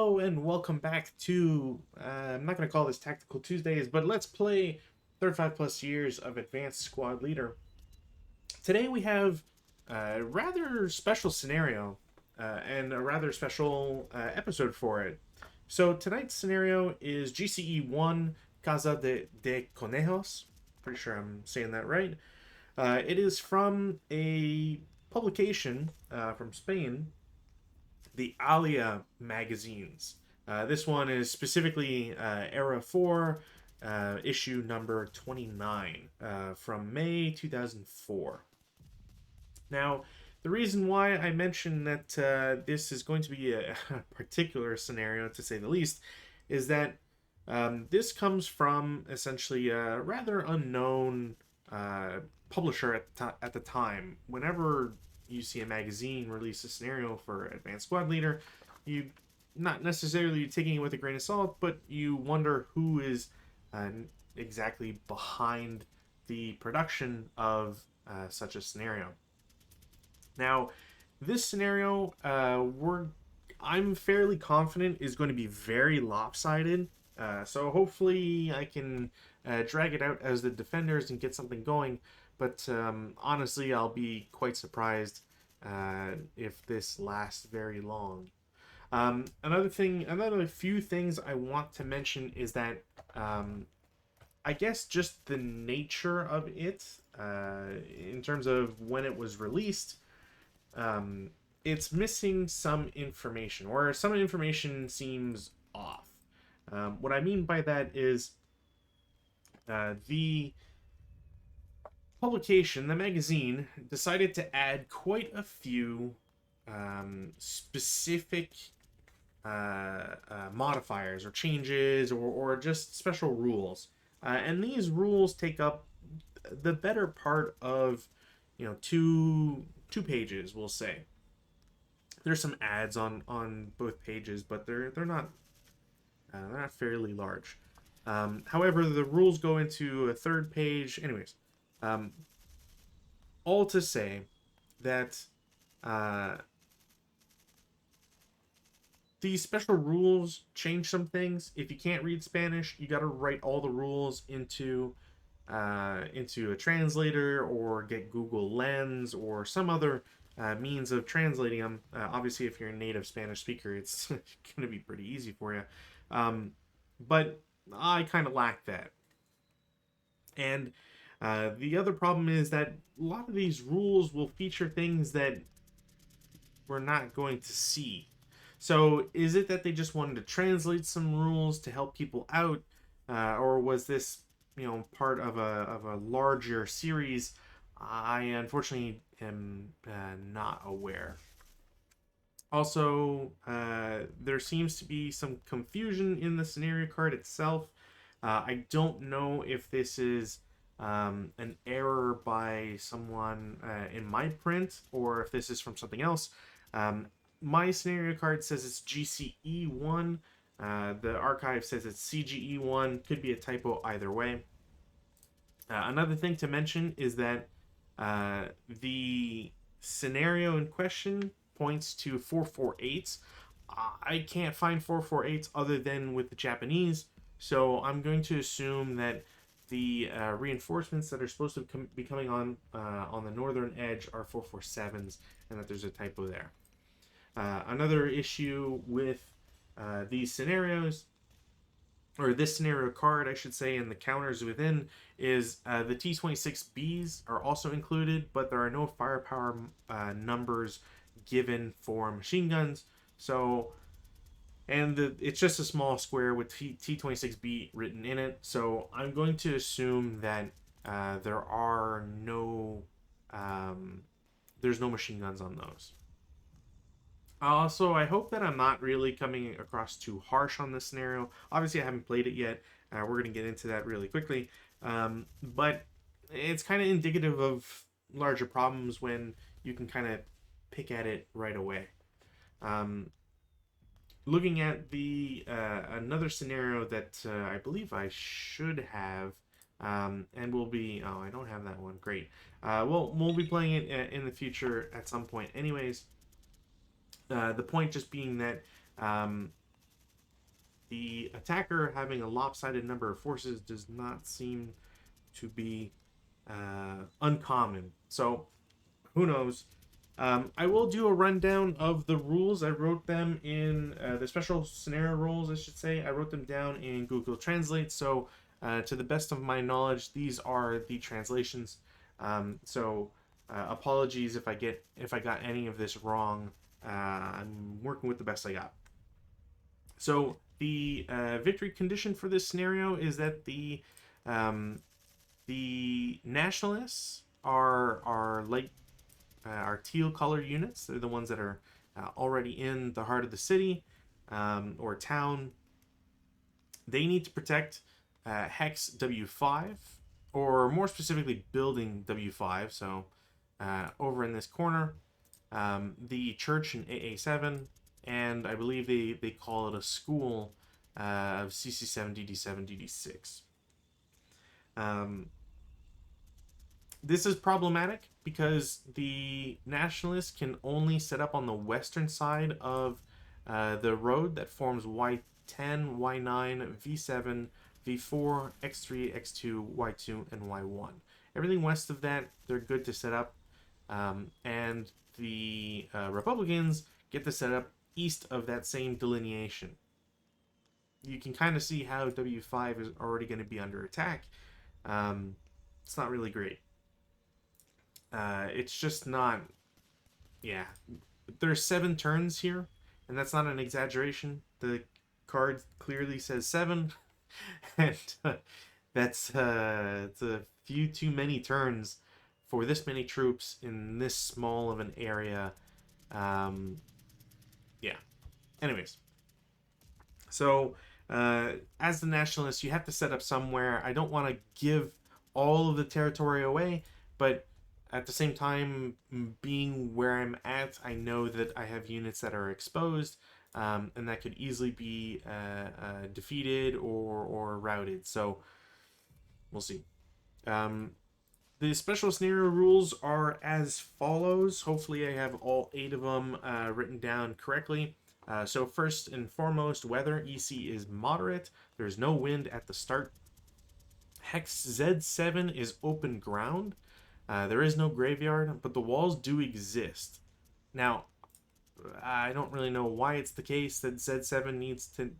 Hello and welcome back to, I'm not going to call this Tactical Tuesdays, but let's play 35 plus years of Advanced Squad Leader. Today we have a rather special scenario and a rather special episode for it. So tonight's scenario is GCE-1 Caza de Conejos. Pretty sure I'm saying that right. It is from a publication from Spain, the Alia magazines. This one is specifically Era 4, issue number 29 from May 2004. Now, the reason why I mentioned that this is going to be a particular scenario, to say the least, is that this comes from essentially a rather unknown publisher at the time. Whenever you see a magazine release a scenario for Advanced Squad Leader, you not necessarily taking it with a grain of salt, but you wonder who is exactly behind the production of such a scenario. Now, this scenario, I'm fairly confident is going to be very lopsided. So hopefully I can drag it out as the defenders and get something going. But honestly, I'll be quite surprised if this lasts very long. Another few things I want to mention is that I guess just the nature of it, in terms of when it was released, it's missing some information, or some information seems off. What I mean by that is the publication, the magazine, decided to add quite a few specific modifiers or changes or just special rules. And these rules take up the better part of, two pages, we'll say. There's some ads on both pages, but they're not fairly large. However, the rules go into a third page. Anyways, all to say that these special rules change some things. If you can't read Spanish, you got to write all the rules into a translator, or get Google Lens or some other means of translating them. Obviously, if you're a native Spanish speaker, it's going to be pretty easy for you. But I kind of lack that. And the other problem is that a lot of these rules will feature things that we're not going to see. So is it that they just wanted to translate some rules to help people out, or was this, part of a larger series? I unfortunately am not aware. Also, there seems to be some confusion in the scenario card itself. I don't know if this is an error by someone in my print, or if this is from something else. My scenario card says it's GCE-1. The archive says it's CGE-1. Could be a typo either way. Another thing to mention is that the scenario in question points to 448s. I can't find 448s other than with the Japanese, so I'm going to assume that the reinforcements that are supposed to be coming on the northern edge are 447s, and that there's a typo there. Another issue with these scenarios, or this scenario card, I should say, and the counters within, is the T-26Bs are also included, but there are no firepower numbers given for machine guns. So, and it's just a small square with T-26B written in it. So I'm going to assume that there are there's no machine guns on those. Also, I hope that I'm not really coming across too harsh on this scenario. Obviously, I haven't played it yet. We're going to get into that really quickly. But it's kind of indicative of larger problems when you can kind of pick at it right away. Looking at the another scenario that I believe I should have, and we'll be... Oh, I don't have that one. Great. We'll be playing it in the future at some point anyways. The point just being that the attacker having a lopsided number of forces does not seem to be uncommon. So who knows? I will do a rundown of the rules. I wrote them in the special scenario rules, I should say. I wrote them down in Google Translate. So, to the best of my knowledge, these are the translations. Apologies if I got any of this wrong. I'm working with the best I got. So the victory condition for this scenario is that the nationalists are light are teal color units. They're the ones that are already in the heart of the city or town. They need to protect hex W5, or more specifically, building W5. So over in this corner, the church in AA7, and I believe they call it a school of CC7, DD7, DD6. This is problematic because the nationalists can only set up on the western side of the road that forms Y10, Y9, V7, V4, X3, X2, Y2, and Y1. Everything west of that, they're good to set up. And the Republicans get to set up east of that same delineation. You can kind of see how W5 is already going to be under attack. It's not really great. It's just not. Yeah. There's 7 turns here, and that's not an exaggeration. The card clearly says 7, and that's it's a few too many turns for this many troops in this small of an area. Yeah. Anyways, so as the nationalists, you have to set up somewhere. I don't want to give all of the territory away, but at the same time, being where I'm at, I know that I have units that are exposed, and that could easily be defeated or routed. So we'll see. The special scenario rules are as follows. Hopefully I have all 8 of them written down correctly. So first and foremost, weather. EC is moderate. There's no wind at the start. Hex Z7 is open ground. There is no graveyard, but the walls do exist. Now, I don't really know why it's the case that Z7 needs to,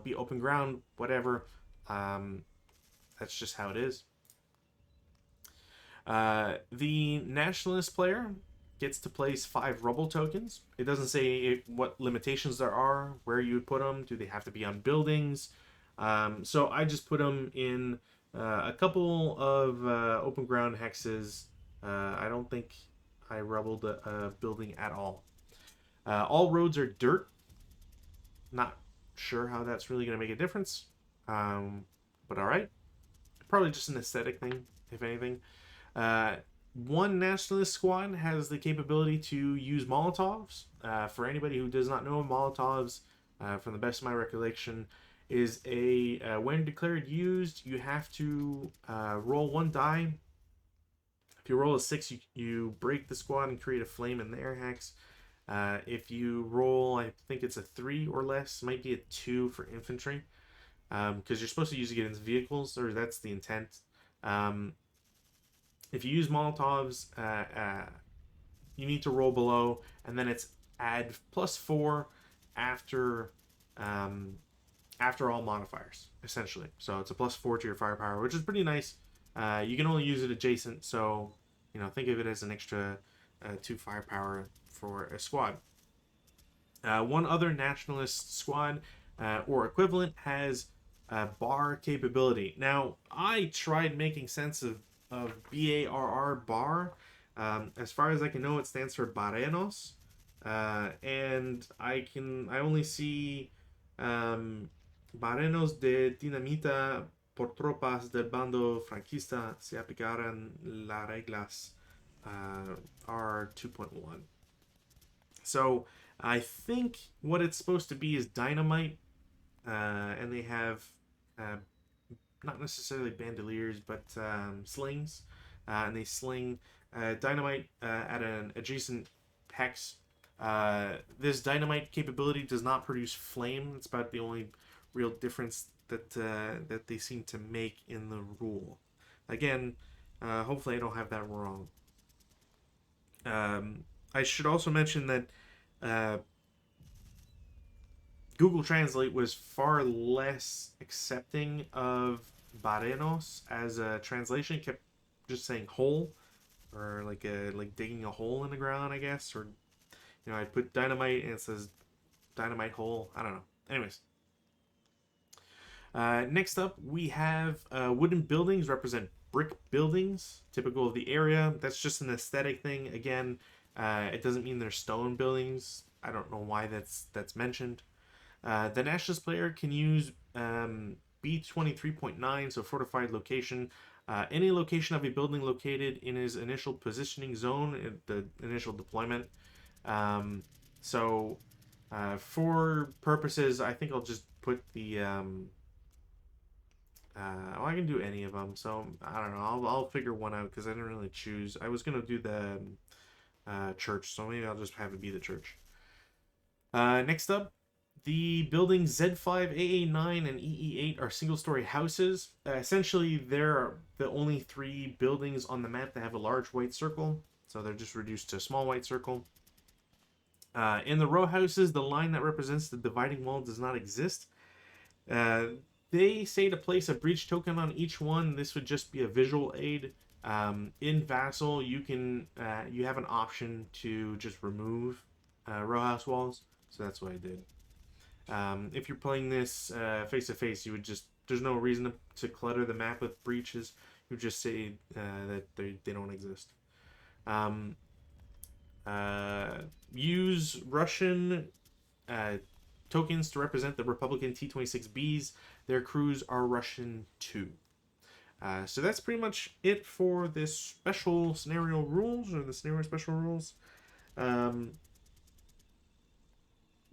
be open ground, whatever. That's just how it is. The nationalist player gets to place 5 rubble tokens. It doesn't say what limitations there are, where you would put them. Do they have to be on buildings? So I just put them in a couple of open ground hexes. I don't think I rubbled a building at all. All roads are dirt. Not sure how that's really going to make a difference. But alright. Probably just an aesthetic thing, if anything. One nationalist squad has the capability to use Molotovs. For anybody who does not know, Molotovs, from the best of my recollection, is when declared used, you have to roll 1 die. If you roll a 6, you break the squad and create a flame in the air hex. If you roll, I think it's a 3 or less, might be a 2 for infantry, because you're supposed to use it against vehicles, or that's the intent. If you use Molotovs, you need to roll below, and then it's add +4 after all modifiers, essentially. So it's a +4 to your firepower, which is pretty nice. You can only use it adjacent, so think of it as an extra 2 firepower for a squad. One other nationalist squad or equivalent has bar capability. Now, I tried making sense of BARR bar. As far as I can know, it stands for Barrenos, and I only see Barrenos de dinamita por tropas del bando franquista se aplicaran las reglas R2.1. So I think what it's supposed to be is dynamite, and they have not necessarily bandoliers, but slings, and they sling dynamite at an adjacent hex. This dynamite capability does not produce flame. It's about the only real difference that that they seem to make in the rule. Again, hopefully I don't have that wrong. I should also mention that uh, Google Translate was far less accepting of barrenos as a translation. It kept just saying hole, or like digging a hole in the ground, I guess. Or I put dynamite and it says dynamite hole. I don't know. Anyways, next up we have wooden buildings represent brick buildings, typical of the area. That's just an aesthetic thing. Again, it doesn't mean they're stone buildings. I don't know why that's mentioned. The nationalist player can use B23.9, so fortified location. Any location of a building located in his initial positioning zone, the initial deployment. Um, so, for purposes, I think I'll just put the. Well, I can do any of them, so I don't know. I'll figure one out because I didn't really choose. I was gonna do the church, so maybe I'll just have it be the church. Next up, the buildings Z5, AA9, and EE8 are single-story houses. Essentially, they're the only 3 buildings on the map that have a large white circle, so they're just reduced to a small white circle. In the row houses, the line that represents the dividing wall does not exist. They say to place a breach token on each one. This would just be a visual aid. In Vassal, you have an option to just remove row house walls, so that's what I did. If you're playing this face to face, you would just there's no reason to clutter the map with breaches. You would just say that they don't exist. Use Russian tokens to represent the Republican T-26Bs. Their crews are Russian too. So that's pretty much it for this special scenario rules, or the scenario special rules.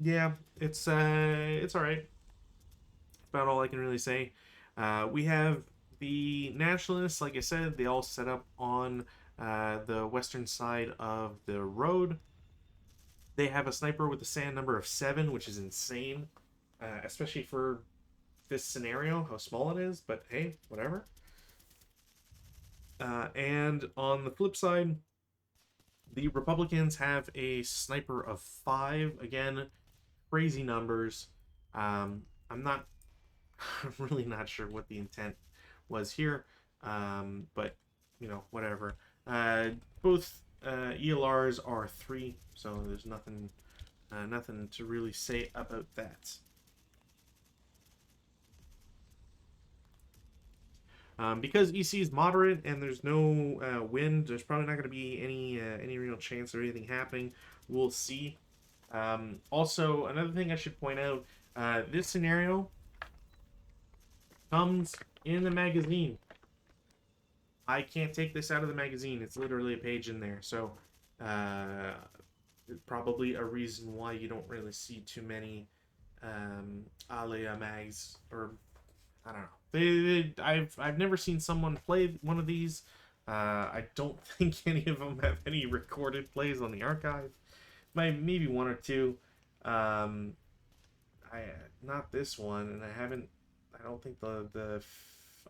Yeah, it's all right. About all I can really say. We have the nationalists, like I said, they all set up on the western side of the road. They have a sniper with a SAN number of 7, which is insane, especially for this scenario, how small it is. But hey, whatever. And on the flip side, the Republicans have a sniper of 5. Again, crazy numbers. I'm not I'm really not sure what the intent was here, but whatever. Both ELRs are 3, so there's nothing to really say about that. Because EC is moderate and there's no wind, there's probably not going to be any real chance of anything happening. We'll see. Also, another thing I should point out: this scenario comes in the magazine. I can't take this out of the magazine. It's literally a page in there. So, probably a reason why you don't really see too many Alea mags, or I don't know. I've never seen someone play one of these. I don't think any of them have any recorded plays on the archive. Maybe one or two. Not this one, and I don't think the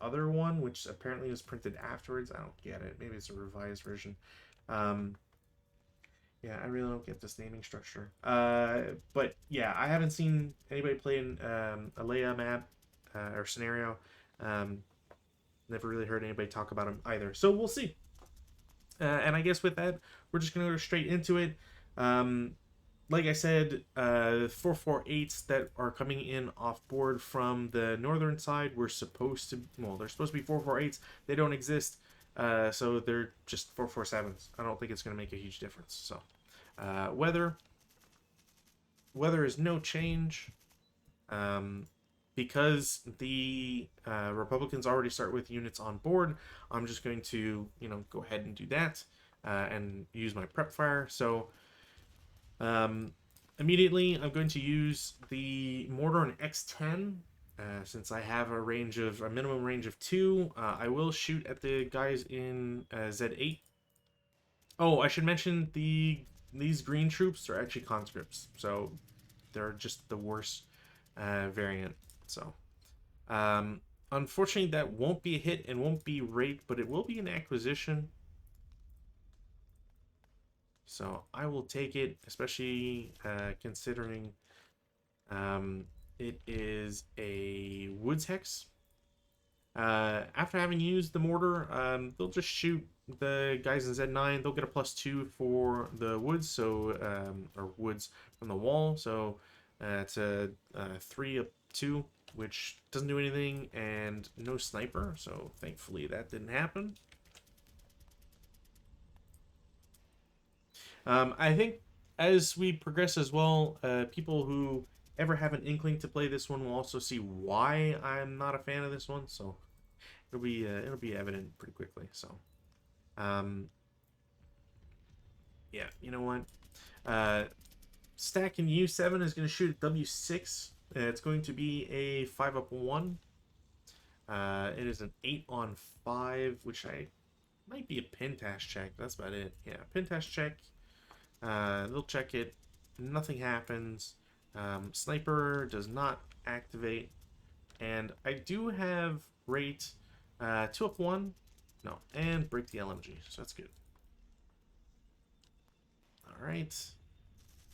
other one, which apparently was printed afterwards. I don't get it. Maybe it's a revised version. Yeah, I really don't get this naming structure. But yeah, I haven't seen anybody play in a Leia map or scenario. Never really heard anybody talk about them either. So we'll see. And I guess with that, we're just gonna go straight into it. Like I said, 448s that are coming in off board from the northern side were supposed to, well, they're supposed to be 448s. They don't exist, so they're just 447s. I don't think it's going to make a huge difference. So, weather is no change. Because the Republicans already start with units on board, I'm just going to, go ahead and do that and use my prep fire. So, immediately, I'm going to use the mortar on X10. Since I have a minimum range of 2, I will shoot at the guys in Z8. Oh, I should mention these green troops are actually conscripts, so they're just the worst variant. So, unfortunately, that won't be a hit and won't be rate, but it will be an acquisition. So I will take it, especially considering it is a Woods Hex. After having used the mortar, they'll just shoot the guys in Z9. They'll get a +2 for the woods, so or woods from the wall. So it's a 3-2, which doesn't do anything, and no sniper. So thankfully that didn't happen. I think as we progress as well, people who ever have an inkling to play this one will also see why I'm not a fan of this one. So it'll be evident pretty quickly. So, yeah, you know what? Stack in U7 is going to shoot at W6. It's going to be a 5-up-1. It is an 8-on-5, which I might be a Pintash check. That's about it. Yeah, Pintash check. They'll check it. Nothing happens. Sniper does not activate. And I do have rate 2-up-1. No, and break the LMG. So that's good. Alright.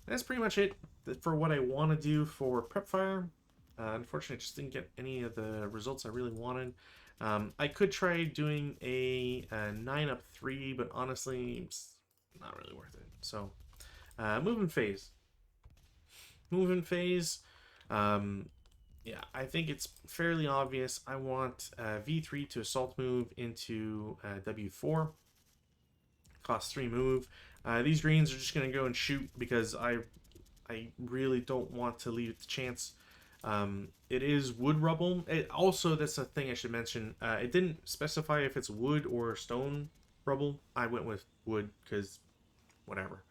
That's pretty much it for what I want to do for prep fire. Unfortunately, I just didn't get any of the results I really wanted. I could try doing a 9-up-3, but honestly, it's not really worth it. So, movement phase. Movement phase. Yeah, I think it's fairly obvious. I want V3 to assault move into W4. Cost 3 move. These greens are just going to go and shoot because I really don't want to leave it to chance. It is wood rubble. Also, that's a thing I should mention. It didn't specify if it's wood or stone rubble. I went with wood because whatever.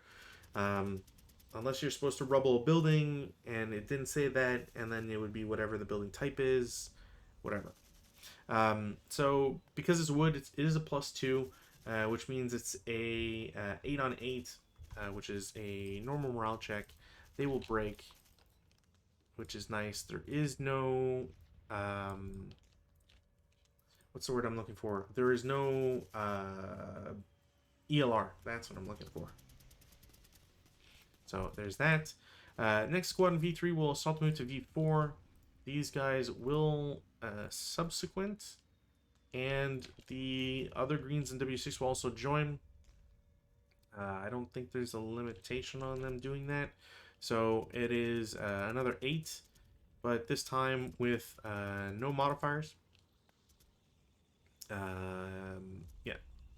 Unless you're supposed to rubble a building, and it didn't say that, and then it would be whatever the building type is, whatever. So because it's wood, it is a +2, which means it's a 8-on-8, which is a normal morale check. They will break, which is nice. There is no what's the word I'm looking for? There is no ELR. That's what I'm looking for. So there's that. Next squad in V3 will assault move to V4. These guys will subsequent, and the other greens in W6 will also join. I don't think there's a limitation on them doing that. So it is another 8, but this time with no modifiers. Yeah,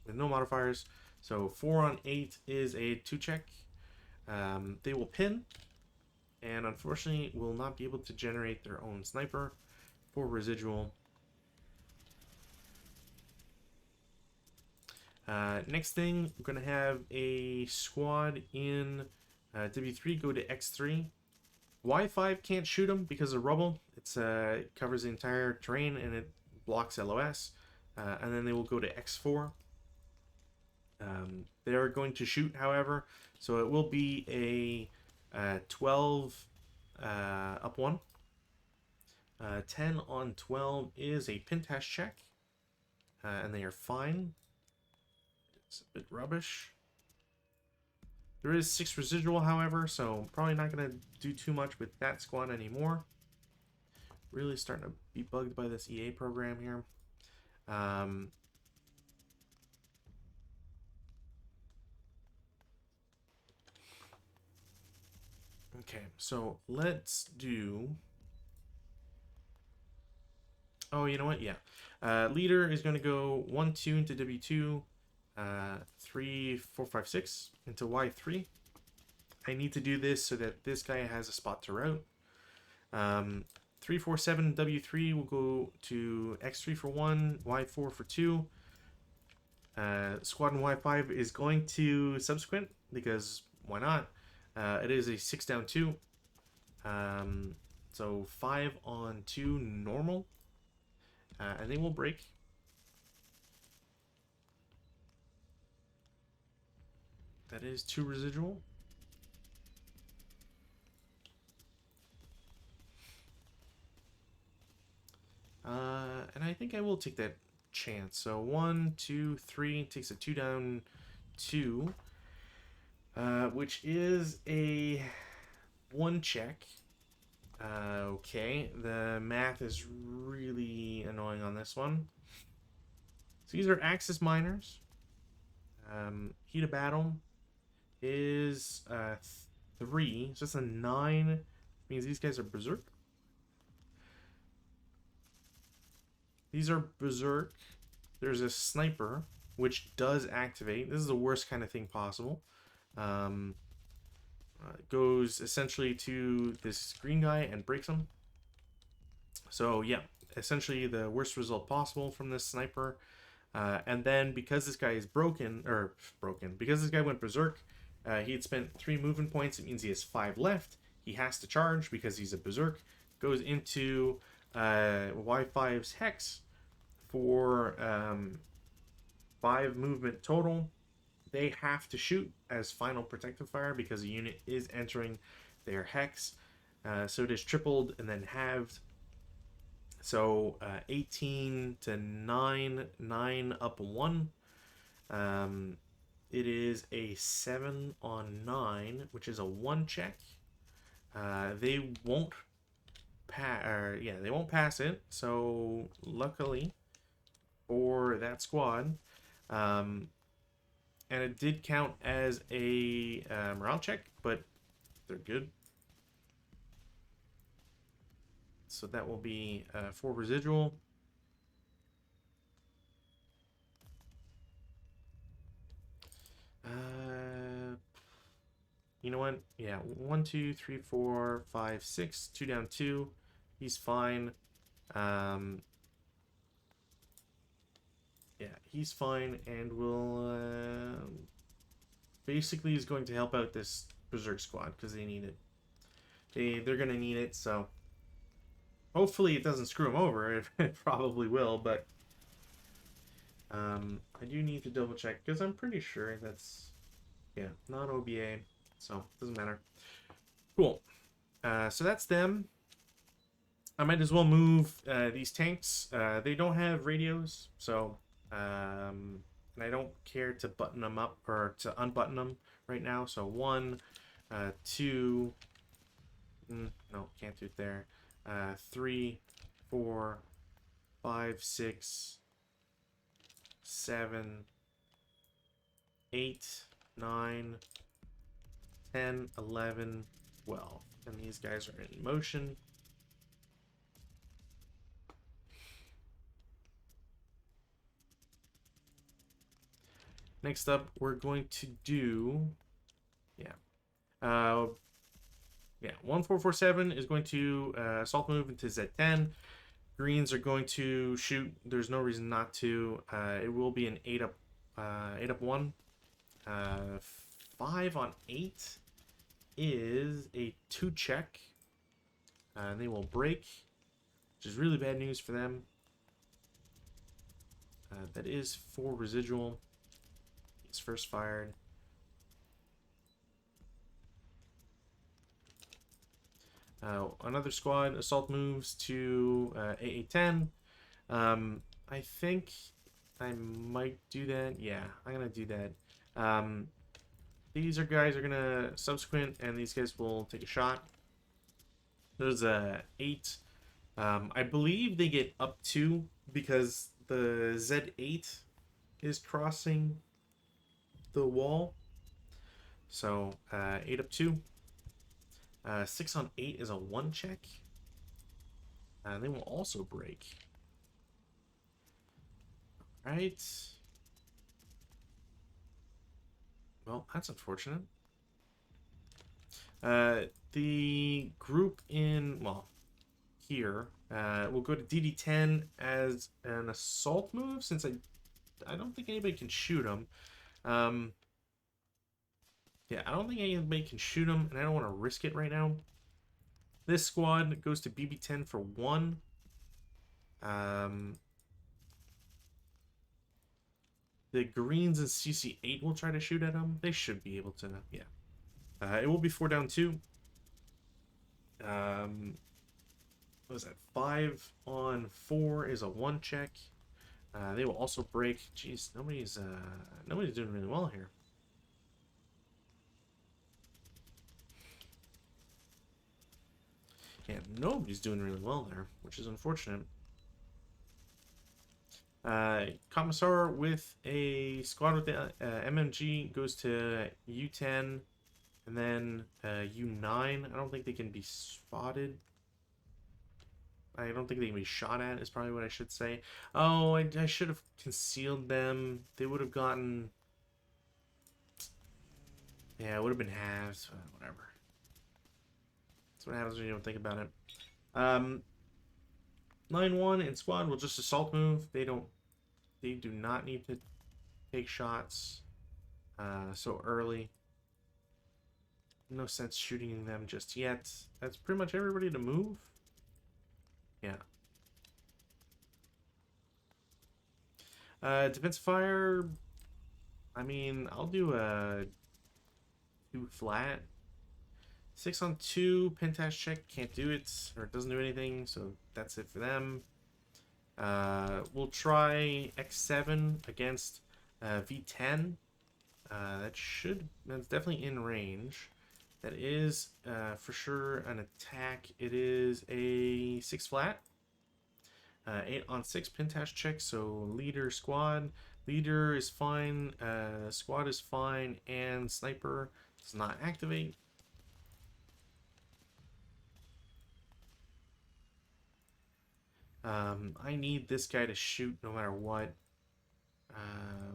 with no modifiers. So 4-on-8 is a 2 check. They will pin, and unfortunately will not be able to generate their own sniper for residual. Next thing, we're going to have a squad in W3 go to X3. Y5 can't shoot them because of rubble. It covers the entire terrain and it blocks LOS. And then they will go to X4. They are going to shoot, however, so it will be a 12-up-1. 10-on-12 is a Pintash check, and they are fine. It's a bit rubbish. There is 6 residual, however, so probably not going to do too much with that squad anymore. Really starting to be bugged by this EA program here. Okay, so let's do... Oh, you know what? Yeah. Leader is going to go 1-2 into W2, 3, 4, 5, 6 into Y3. I need to do this so that this guy has a spot to route. 3, 4, 7 W3 will go to X3 for 1, Y4 for 2. Squad in Y5 is going to subsequent because why not? It is a 6-down-2. So 5-on-2 normal. And they will break. That is 2 residual. And I think I will take that chance. So 1, 2, 3 takes a 2 down 2, which is a 1 check. Okay, the math is really annoying on this one. So these are Axis Miners. Heat of Battle is 3, so that's a 9. Means these guys are Berserk. These are Berserk. There's a Sniper, which does activate. This is the worst kind of thing possible. Goes essentially to this green guy and breaks him. So yeah, essentially the worst result possible from this Sniper. And then because this guy is because this guy went Berserk, he had spent 3 movement points. It means he has 5 left. He has to charge because he's a Berserk. Goes into Y5's Hex for 5 movement total. They have to shoot as final protective fire because a unit is entering their Hex. So it is tripled and then halved. So 18 to 9, 9 up 1. It is a 7 on 9, which is a 1 check. They won't they won't pass it. So luckily for that squad, and it did count as a morale check, but they're good. So that will be 4 residual. You know what? Yeah, 1, 2, 3, 4, 5, 6. 2 down 2. He's fine. Yeah, he's fine, and will basically is going to help out this Berserk squad because they need it. They're gonna need it, so hopefully it doesn't screw them over. It probably will, but I do need to double check because I'm pretty sure that's not OBA, so it doesn't matter. Cool. So that's them. I might as well move these tanks. They don't have radios, so and I don't care to button them up or to unbutton them right now. So 1, 2, no, can't do it there. 3, 4, 5, 6, 7, 8, 9, 10, 11, 12. And these guys are in motion. Next up, we're going to do, 1447 is going to assault move into Z10. Greens are going to shoot. There's no reason not to. It will be an 8 up 1. 5 on 8 is a 2 check. They will break, which is really bad news for them. That is 4 residual. He's first fired. Another squad assault moves to AA10. I think I might do that. Yeah, I'm gonna do that. These guys are gonna subsequent, and these guys will take a shot. There's a 8. I believe they get up 2 because the Z8 is crossing the wall. So 8 up 2. 6 on 8 is a 1 check. And they will also break. Alright. Well, that's unfortunate. The group in, here, will go to DD10 as an assault move, since I don't think anybody can shoot them. Yeah, I don't think anybody can shoot them, and I don't want to risk it right now. This squad goes to BB10 for 1. The greens and CC8 will try to shoot at them. They should be able to, yeah. It will be 4 down 2. what was that? 5-on-4 is a 1 check. They will also break. Jeez, nobody's doing really well here. Yeah, nobody's doing really well there, which is unfortunate. Commissar with a squad with the MMG goes to U10 and then U9. I don't think they can be spotted. I don't think they can be shot at is probably what I should say. Oh, I should have concealed them. They would have gotten... Yeah, it would have been halves. Whatever. That's what happens when you don't think about it. 9-1 in squad will just assault move. They do not need to take shots so early. No sense shooting them just yet. That's pretty much everybody to move. Yeah. Defensive fire. I mean, I'll do a 2 flat. 6-on-2 pentash check, can't do it, or it doesn't do anything, so that's it for them. We'll try X7 against V10. That's definitely in range. That is for sure an attack. It is a 6 flat. 8-on-6 pentash check, so leader, squad. Leader is fine, squad is fine, and sniper does not activate. I need this guy to shoot no matter what.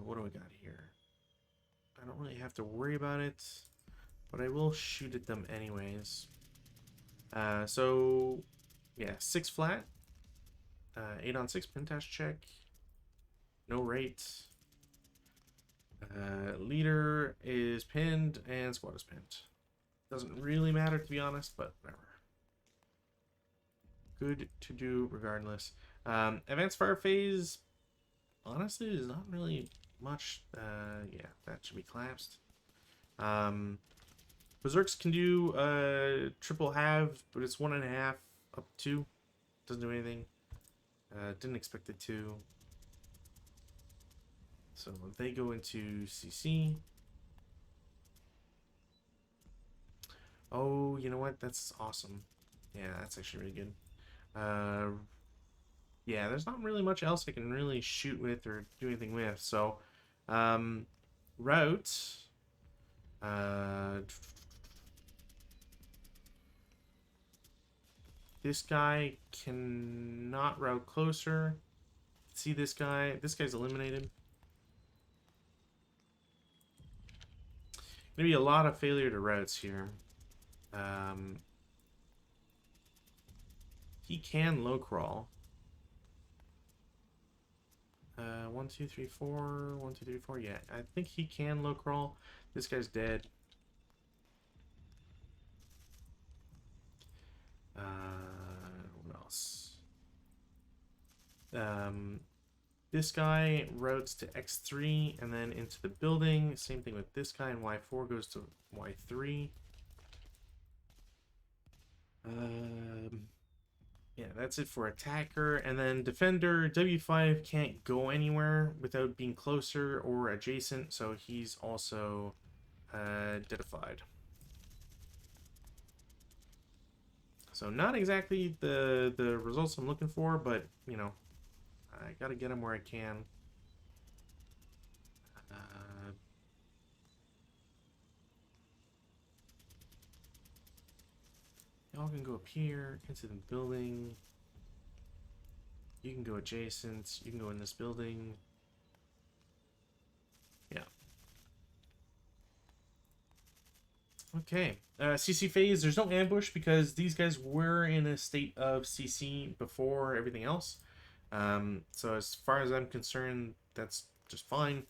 What do we got here? I don't really have to worry about it, but I will shoot at them anyways. So, yeah, 6 flat. 8-on-6 pentash check. No rate. Leader is pinned and squad is pinned. Doesn't really matter to be honest, but whatever. Good to do regardless. Advanced fire phase, honestly, is not really much. Yeah, that should be collapsed. Berserks can do triple halves, but it's 1.5 up 2. Doesn't do anything. Didn't expect it to. So they go into CC. Oh, you know what? That's awesome. Yeah, that's actually really good. Yeah, there's not really much else I can really shoot with or do anything with. So, route. This guy cannot route closer. See this guy? This guy's eliminated. Gonna be a lot of failure to routes here. He can low crawl. 1, 2, 3, 4. 1, 2, 3, 4. Yeah, I think he can low crawl. This guy's dead. What else? This guy routes to X3 and then into the building. Same thing with this guy, and Y4 goes to Y3. Yeah, that's it for attacker. And then defender, W5 can't go anywhere without being closer or adjacent, so he's also deadified. So not exactly the results I'm looking for, but, you know, I gotta get him where I can. Y'all can go up here into the building. You can go adjacent. You can go in this building. Yeah. Okay. CC phase. There's no ambush because these guys were in a state of CC before everything else. So as far as I'm concerned, that's just fine.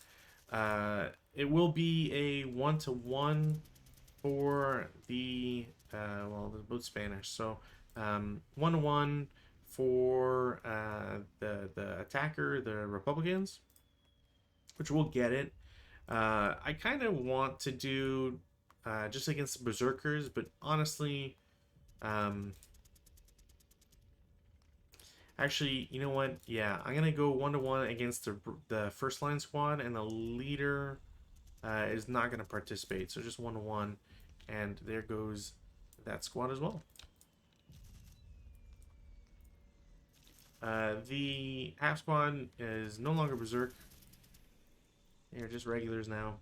It will be a 1-to-1 for the well, they're both Spanish, so 1-to-1 for the attacker, the Republicans, which will get it. I kind of want to do just against the Berserkers, but honestly, Actually, you know what? Yeah, I'm gonna go 1-to-1 against the first line squad, and the leader is not gonna participate. So just 1-to-1, and there goes that squad as well. The half squad is no longer berserk. They're just regulars now.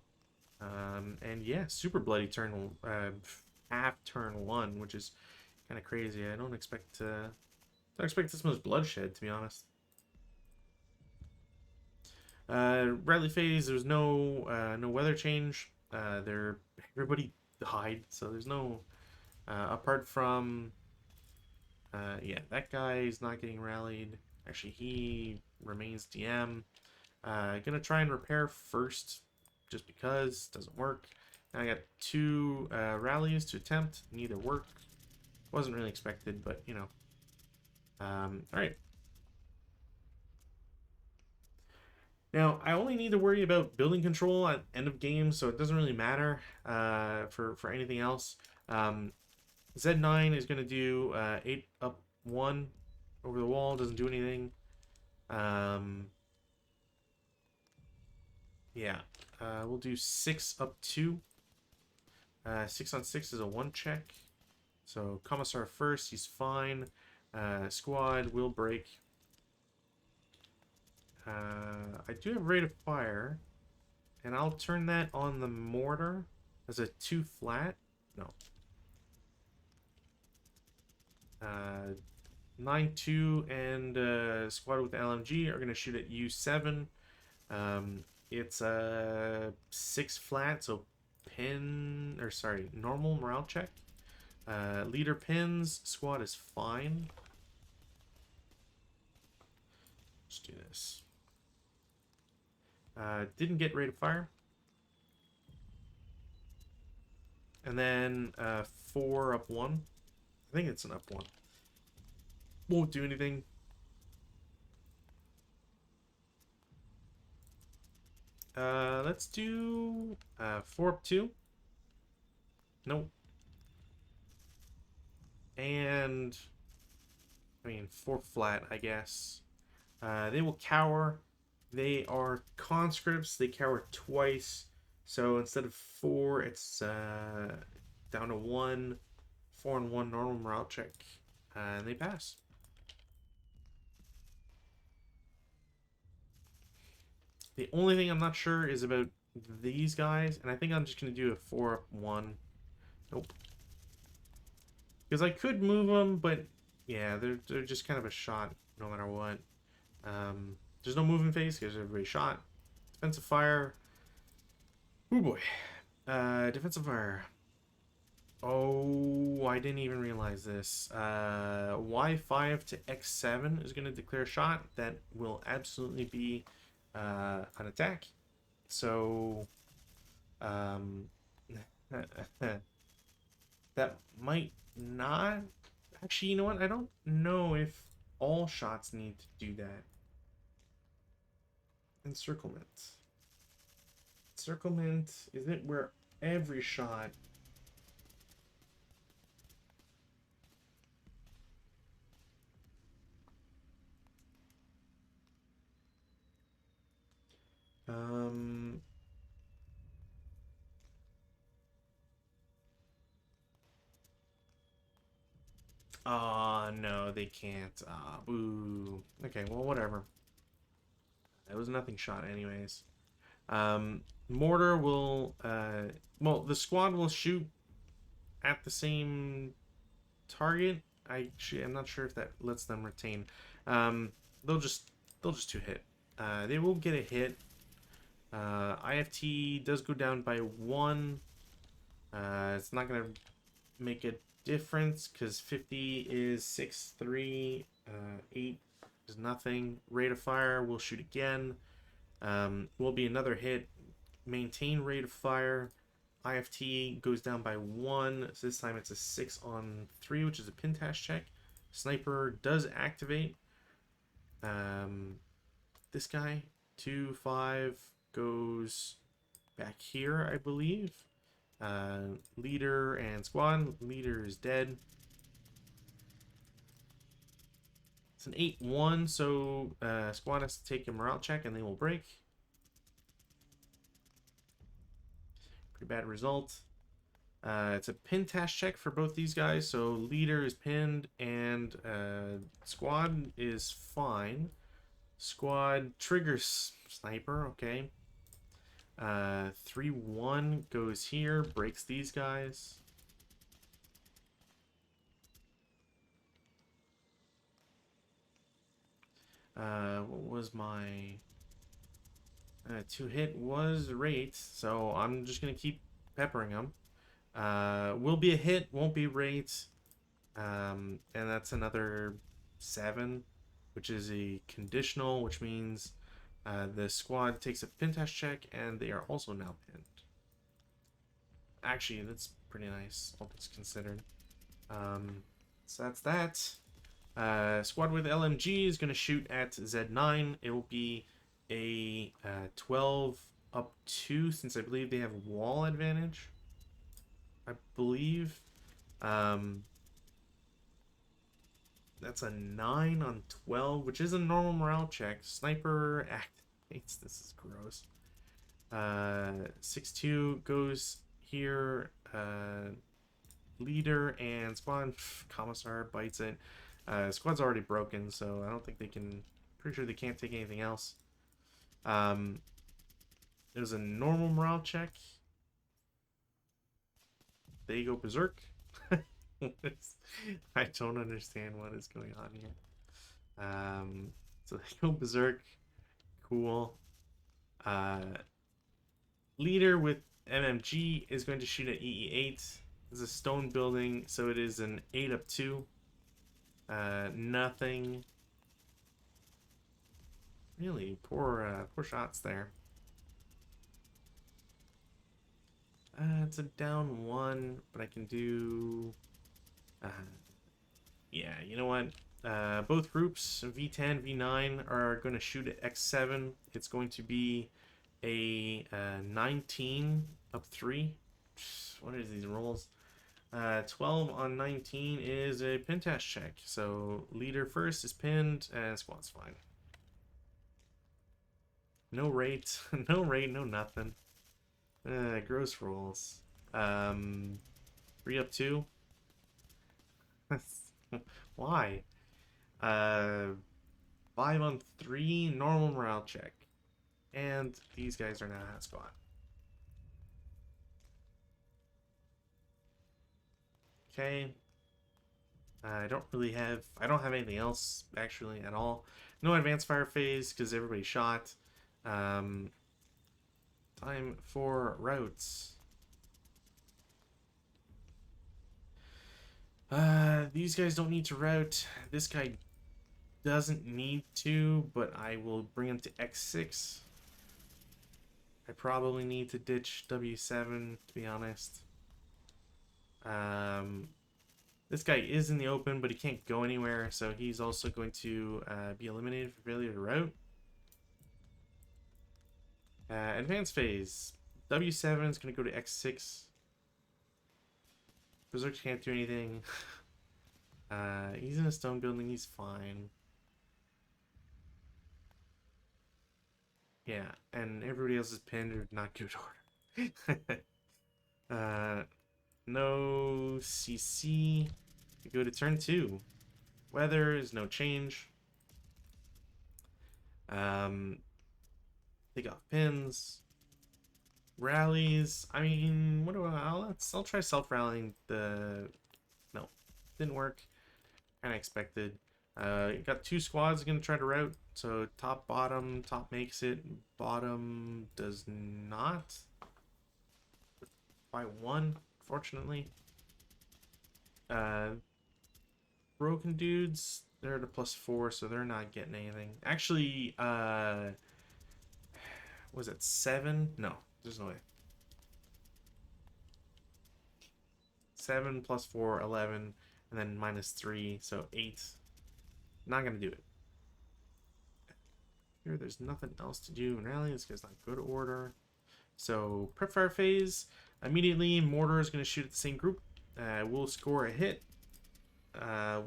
And yeah, super bloody turn, half turn 1, which is kind of crazy. I don't expect this much bloodshed, to be honest. Rally phase, there's no weather change. Everybody died, so there's no apart from yeah, that guy is not getting rallied. Actually, he remains DM. Gonna try and repair first, just because doesn't work. Now I got 2 rallies to attempt. Neither work. Wasn't really expected, but you know. All right. Now I only need to worry about building control at end of game, so it doesn't really matter for anything else. Z9 is gonna do 8 up 1 over the wall. Doesn't do anything. Yeah, we'll do 6 up 2. 6 on 6 is a 1 check. So Commissar first, he's fine. Squad will break. I do have rate of fire, and I'll turn that on the mortar as a 2 flat. No. 9-2 and squad with LMG are gonna shoot at U7. It's a 6 flat, so normal morale check. Leader pins, squad is fine. Let's do this. Didn't get rate of fire. And then 4 up 1. I think it's an up 1. Won't do anything. Let's do 4 up 2. Nope. And I mean 4 flat, I guess. They will cower. They are conscripts. They cower twice. So instead of 4, it's down to 1. 4 and 1 normal morale check. And they pass. The only thing I'm not sure is about these guys, and I think I'm just going to do a 4 up 1. Nope. Because I could move them, but yeah, they're just kind of a shot no matter what. There's no moving phase because everybody shot. Defensive fire. Oh boy. Defensive fire. Oh, I didn't even realize this. Y5 to X7 is going to declare a shot. That will absolutely be an attack. So, that might not... Actually, you know what? I don't know if all shots need to do that. Encirclement. Encirclement, is it where every shot... Oh, no, they can't. Ah, boo. Okay, well, whatever. It was nothing shot anyways. Mortar will... well, the squad will shoot at the same target. I'm not sure if that lets them retain. They'll just 2-hit. They will get a hit. IFT does go down by 1. It's not gonna make a difference because 50 is 6-3. 8 is nothing. Rate of fire will shoot again. Will be another hit. Maintain rate of fire. IFT goes down by 1. So this time it's a 6 on 3, which is a pintash check. Sniper does activate. This guy 2-5 goes back here, I believe. Leader and squad. Leader is dead. It's an 8-1, so squad has to take a morale check and they will break. Pretty bad result. It's a pin task check for both these guys, so leader is pinned and squad is fine. Squad triggers sniper, okay. 3-1 goes here, breaks these guys. What was my 2-hit was rate, so I'm just gonna keep peppering them. Will be a hit, won't be rate. And that's another 7, which is a conditional, which means the squad takes a pin test check and they are also now pinned. Actually, that's pretty nice, all things considered. So that's that. Squad with LMG is going to shoot at Z9. It will be a 12 up 2, since I believe they have wall advantage. I believe. That's a 9 on 12, which is a normal morale check. Sniper activates. This is gross. 6-2 goes here. Leader and squad. Commissar bites it. Squad's already broken, so I don't think they can. Pretty sure they can't take anything else. It was a normal morale check. They go berserk. I don't understand what is going on here. So they go berserk. Cool. Leader with MMG is going to shoot at EE8. It's a stone building, so it is an 8 up 2. Nothing. Really poor shots there. It's a down 1, but I can do. Yeah, you know what? Both groups, V10, V9, are going to shoot at X7. It's going to be a 19 up 3. What are these rolls? 12 on 19 is a pin test check. So leader first is pinned and squad's fine. No rate, no rate, no nothing. Gross rolls. 3 up 2. Why? 5 on 3, normal morale check. And these guys are now at squad. Okay. I don't have anything else actually at all. No advanced fire phase because everybody shot. Time for routes. These guys don't need to route. This guy doesn't need to, but I will bring him to X6. I probably need to ditch W7, to be honest. This guy is in the open, but he can't go anywhere, so he's also going to be eliminated for failure to route. Advanced phase. W7 is going to go to X6. Berserk can't do anything. He's in a stone building, he's fine. Yeah, and everybody else is pinned or not good order. No CC. We go to turn 2. Weather is no change. Take off pins. Rallies. I mean, what do I'll try self-rallying the. No, didn't work. Kind of expected. Got 2 squads gonna try to route. So top, bottom. Top makes it. Bottom does not. By 1, fortunately. Broken dudes. They're at a +4, so they're not getting anything. Actually, was it 7? No, there's no way. 7 + 4, 11, and then -3, so 8. Not gonna do it. Here, there's nothing else to do in rally. This guy's not good order. So prep fire phase. Immediately, mortar is gonna shoot at the same group. We'll score a hit.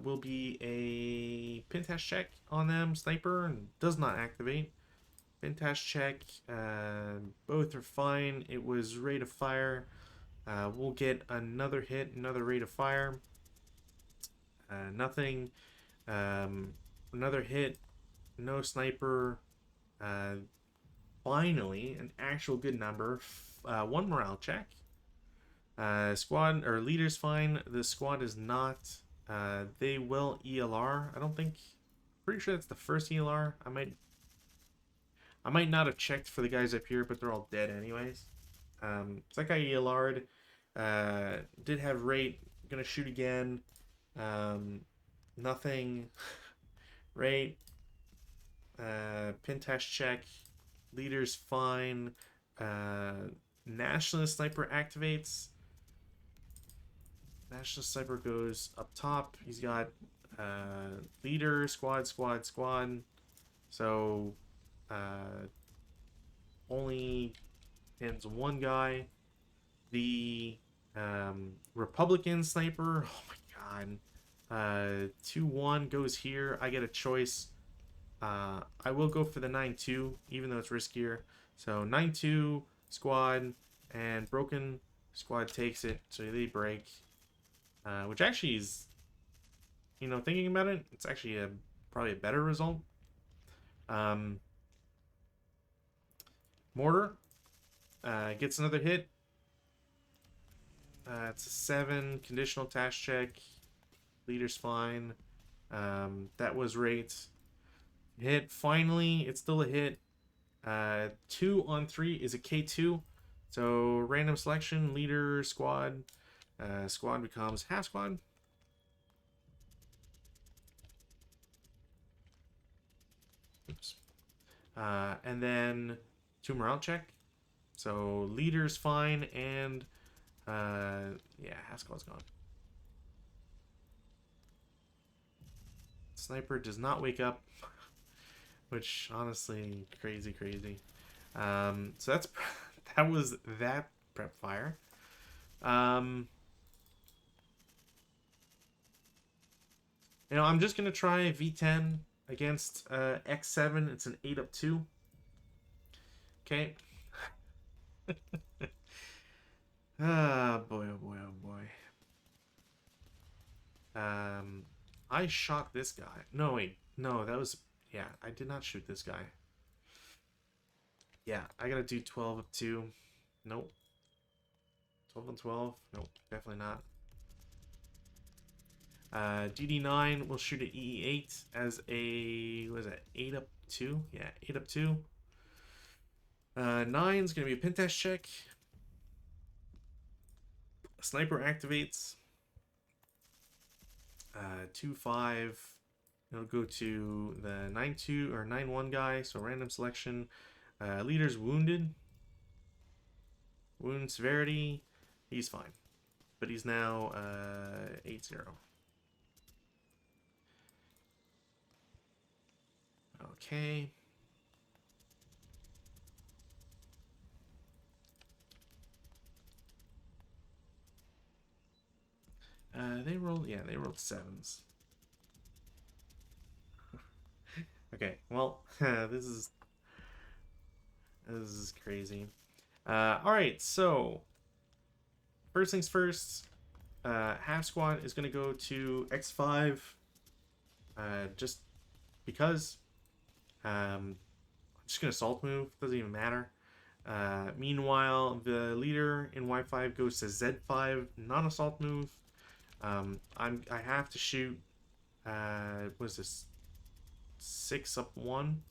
will be a pin test check on them. Sniper does not activate. Pin test check. Both are fine. It was rate of fire. We'll get another hit, another rate of fire. Nothing. Another hit. No sniper. Finally, an actual good number. One morale check. Squad or leader's fine. The squad is not. They will ELR. I don't think. Pretty sure that's the first ELR. I might not have checked for the guys up here, but they're all dead anyways. So that guy ELR'd. Did have rate. Gonna shoot again. Nothing. Rate. Pin test check. Leader's fine. Nationalist sniper activates. Nationalist sniper goes up top. He's got leader, squad. So only pins one guy. The Republican sniper. Oh my god. 2-1 goes here. I get a choice. I will go for the 9-2, even though it's riskier. So 9-2 squad and broken squad takes it, so they break. Which actually is, you know, thinking about it, it's actually probably a better result. Mortar gets another hit. It's a 7 conditional task check. Leader's fine. That was rate. Hit. Finally, it's still a hit. 2 on 3 is a K2. So random selection, leader, squad. Squad becomes half squad. Oops. And then 2 morale check. So leader's fine, and yeah, half squad's gone. Sniper does not wake up, which honestly crazy. So that was that prep fire. You know, I'm just gonna try V10 against X7. It's an 8-2. Okay. Ah, boy, oh boy, oh boy. I shot this guy. No, wait. No, that was... Yeah, I did not shoot this guy. Yeah, I gotta do 12-2. Nope. 12-12. Nope, definitely not. DD9 will shoot at EE8 as a... What is that? 8-2? Yeah, 8-2. 9's gonna be a pin test check. Sniper activates. 2-5. It'll go to the 9-2 or 9-1 guy, so random selection. Leader's wounded. Wound severity. He's fine. But he's now 8-0. Okay. They rolled 7s. Okay, well, this is crazy. Alright, so first things first, half squad is gonna go to X5. Just because. I'm just gonna assault move, doesn't even matter. Meanwhile, the leader in Y5 goes to Z5, non-assault move. I have to shoot. What is this? 6-1.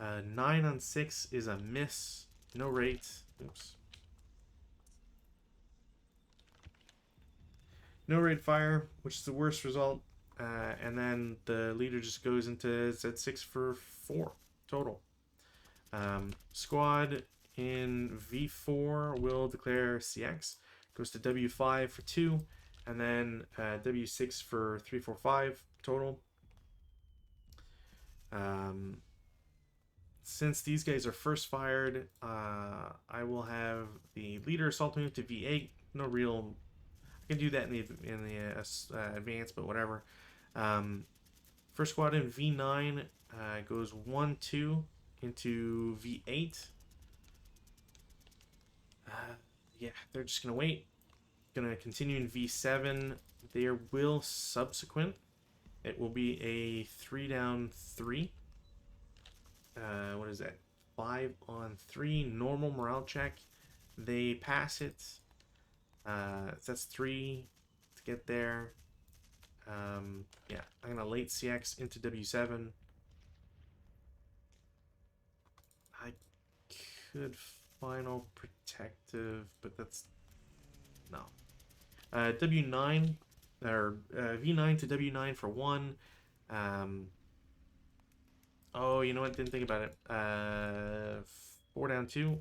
9 on 6 is a miss. No rate. Oops. No rate fire, which is the worst result. And then the leader just goes into Z6 for 4 total. Squad in V4 will declare CX. Goes to W5 for 2. And then W6 for 3, 4, 5 total. Since these guys are first fired, I will have the leader assault move to V8. No real... I can do that in the advance, but whatever. First squad in V9 goes 1-2 into V8. Yeah, they're just gonna wait. Gonna continue in V7. There will subsequent. It will be a 3-down-3. What is that? 5-on-3 normal morale check. They pass it. That's 3 to get there. Yeah, I'm gonna late CX into W7. I could final protective, but that's no. W9 or V9 to W9 for 1. Oh, you know what? Didn't think about it. 4-down-2,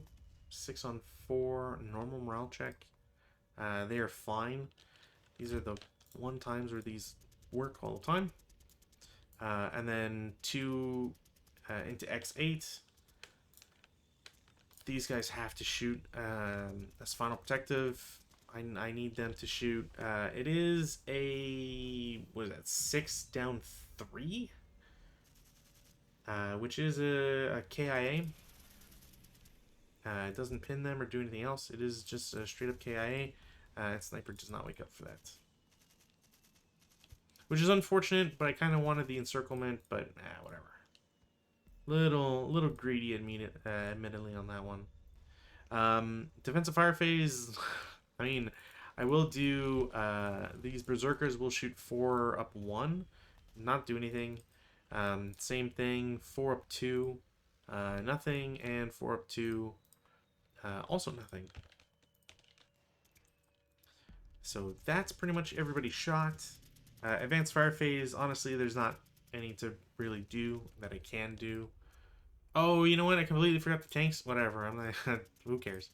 6-on-4 normal morale check. They are fine. These are the one times where these work all the time. And then 2 into X8. These guys have to shoot as final protective. I need them to shoot. It is a, what is that, 6-down-3? Which is a KIA. It doesn't pin them or do anything else. It is just a straight up KIA. Sniper does not wake up for that. Which is unfortunate, but I kind of wanted the encirclement, but whatever. Little greedy, admittedly, on that one. Defensive fire phase. I mean, I will do these berserkers will shoot 4-up-1, not do anything. Same thing, 4-up-2, nothing, and 4-up-2, also nothing. So that's pretty much everybody shot. Advanced fire phase, honestly, there's not any to really do that I can do. Oh, you know what? I completely forgot the tanks. Whatever. I'm like, who cares?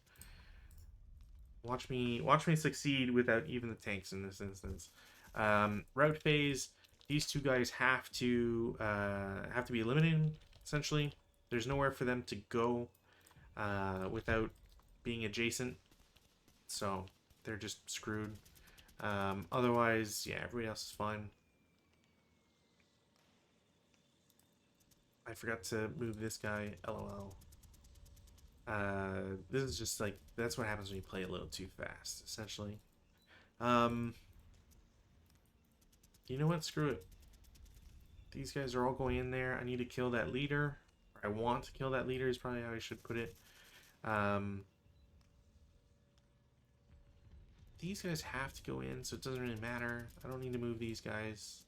Watch me succeed without even the tanks in this instance. Route phase. These two guys have to be eliminated. Essentially, there's nowhere for them to go without being adjacent. So they're just screwed. Otherwise, yeah, everybody else is fine. I forgot to move this guy, LOL. This is just like, that's what happens when you play a little too fast, essentially. You know what? Screw it. These guys are all going in there. I need to kill that leader. Or I want to kill that leader is probably how I should put it. These guys have to go in, so it doesn't really matter. I don't need to move these guys.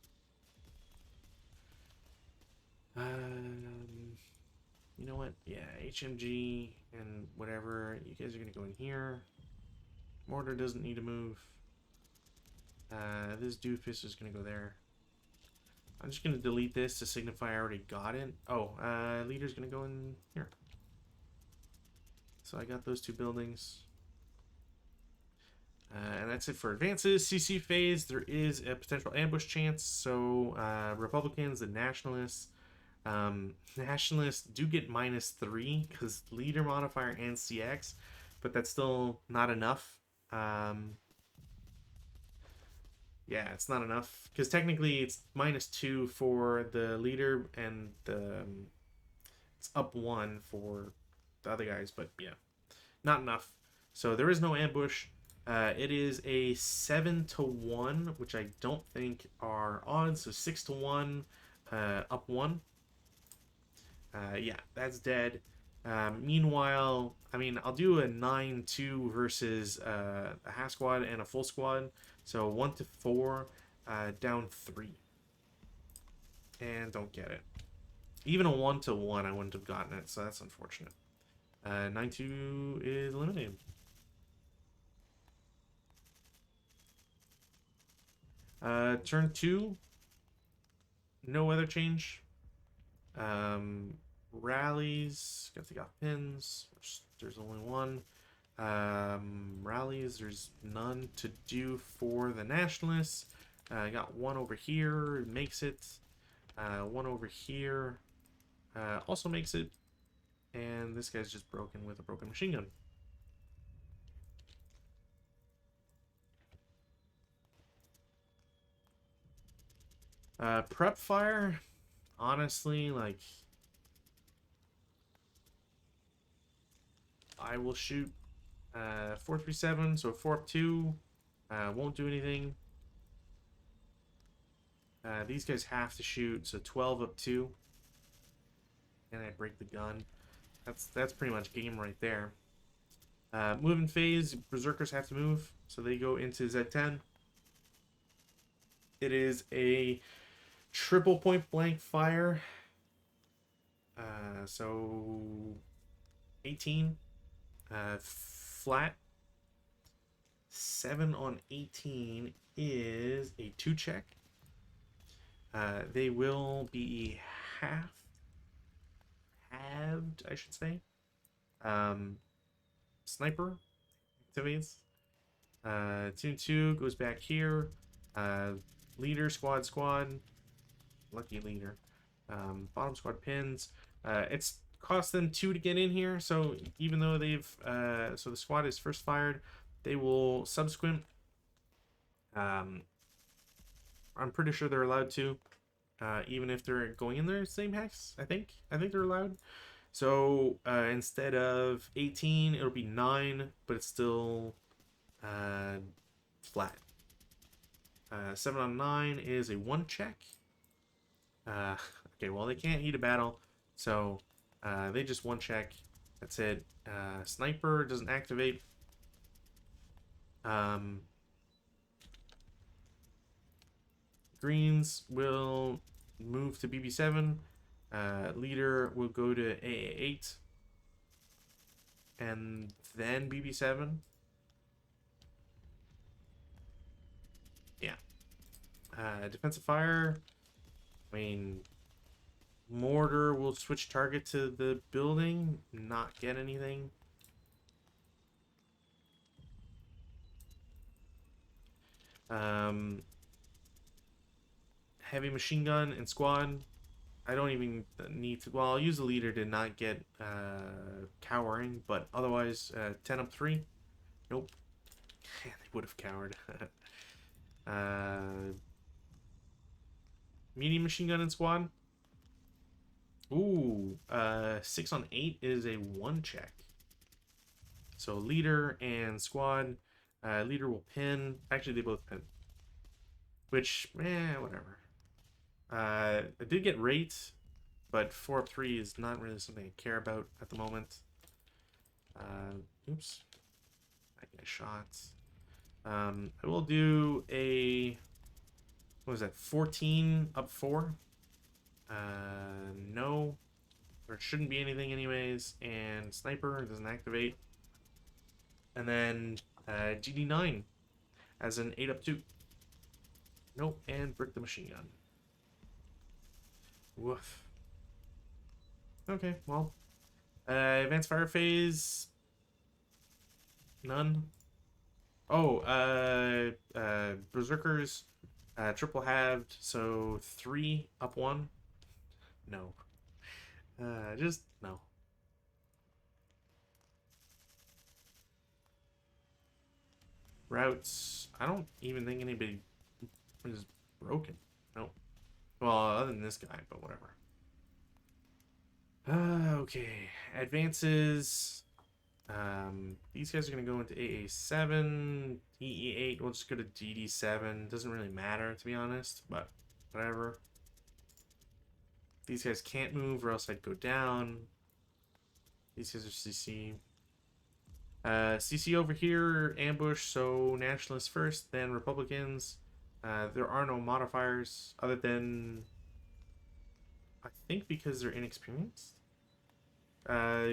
You know what? Yeah, HMG and whatever. You guys are going to go in here. Mortar doesn't need to move. This doofus is going to go there. I'm just going to delete this to signify I already got it. Oh, leader's going to go in here. So I got those 2 buildings. And that's it for advances. CC phase, there is a potential ambush chance. So Republicans and Nationalists. Nationalists do get -3 because leader modifier and CX, but that's still not enough. Yeah, it's not enough because technically it's -2 for the leader and it's up 1 for the other guys, but yeah, not enough. So there is no ambush. It is a 7-1, which I don't think are odds. So 6-1, up 1. Yeah, that's dead. Meanwhile, I mean, I'll do a 9-2 versus a half squad and a full squad. So 1-4, down 3. And don't get it. Even a 1-1, I wouldn't have gotten it, so that's unfortunate. 9-2 is eliminated. Turn 2, no weather change. Rallies, gotta take off pins. There's only one. Rallies, there's none to do for the Nationalists. I got one over here, makes it. One over here also makes it. And this guy's just broken with a broken machine gun. Prep fire, honestly, like, I will shoot 437, so 4 up 2. Won't do anything. These guys have to shoot, so 12 up 2. And I break the gun. That's pretty much game right there. Moving phase, Berserkers have to move, so they go into Z10. It is a triple point blank fire. So 18 flat. 7 on 18 is a 2 check. They will be halved, I should say. Sniper activates. 2 goes back here. Leader, squad. Lucky leader. Bottom squad pins. It's cost them 2 to get in here, so even though they've so the squad is first fired, they will subsequent. I'm pretty sure they're allowed to, even if they're going in their same hex. I think they're allowed. So instead of 18, it'll be 9, but it's still flat. 7 on 9 is a 1 check. Okay, well, they can't eat a battle, so they just 1 check. That's it. Sniper doesn't activate. Greens will move to BB7. Leader will go to AA8. And then BB7. Yeah. Defensive fire. I mean, mortar will switch target to the building, not get anything. Heavy machine gun and squad. I don't even need to. Well, I'll use the leader to not get cowering, but otherwise, 10 up 3. Nope. They would have cowered. Medium machine gun and squad. Ooh, 6 on 8 is a 1 check. So leader and squad. Leader will pin. Actually, they both pin. Which, whatever. I did get rate, but 4 up 3 is not really something I care about at the moment. Oops. I get shots. I will do a... What was that? 14 up 4. No. There shouldn't be anything anyways. And sniper doesn't activate. And then GD9 as an 8 up 2. Nope. And brick the machine gun. Woof. Okay, well. Advanced fire phase. None. Oh, Berserkers. Triple halved, so 3 up 1. No. Just no. Routes. I don't even think anybody is broken. No. Well, other than this guy, but whatever. Okay. Advances. These guys are going to go into AA7, EE8. We'll just go to DD7. Doesn't really matter, to be honest, but whatever. These guys can't move or else I'd go down. These guys are CC. CC over here, ambush, so Nationalists first, then Republicans. There are no modifiers other than, I think, because they're inexperienced.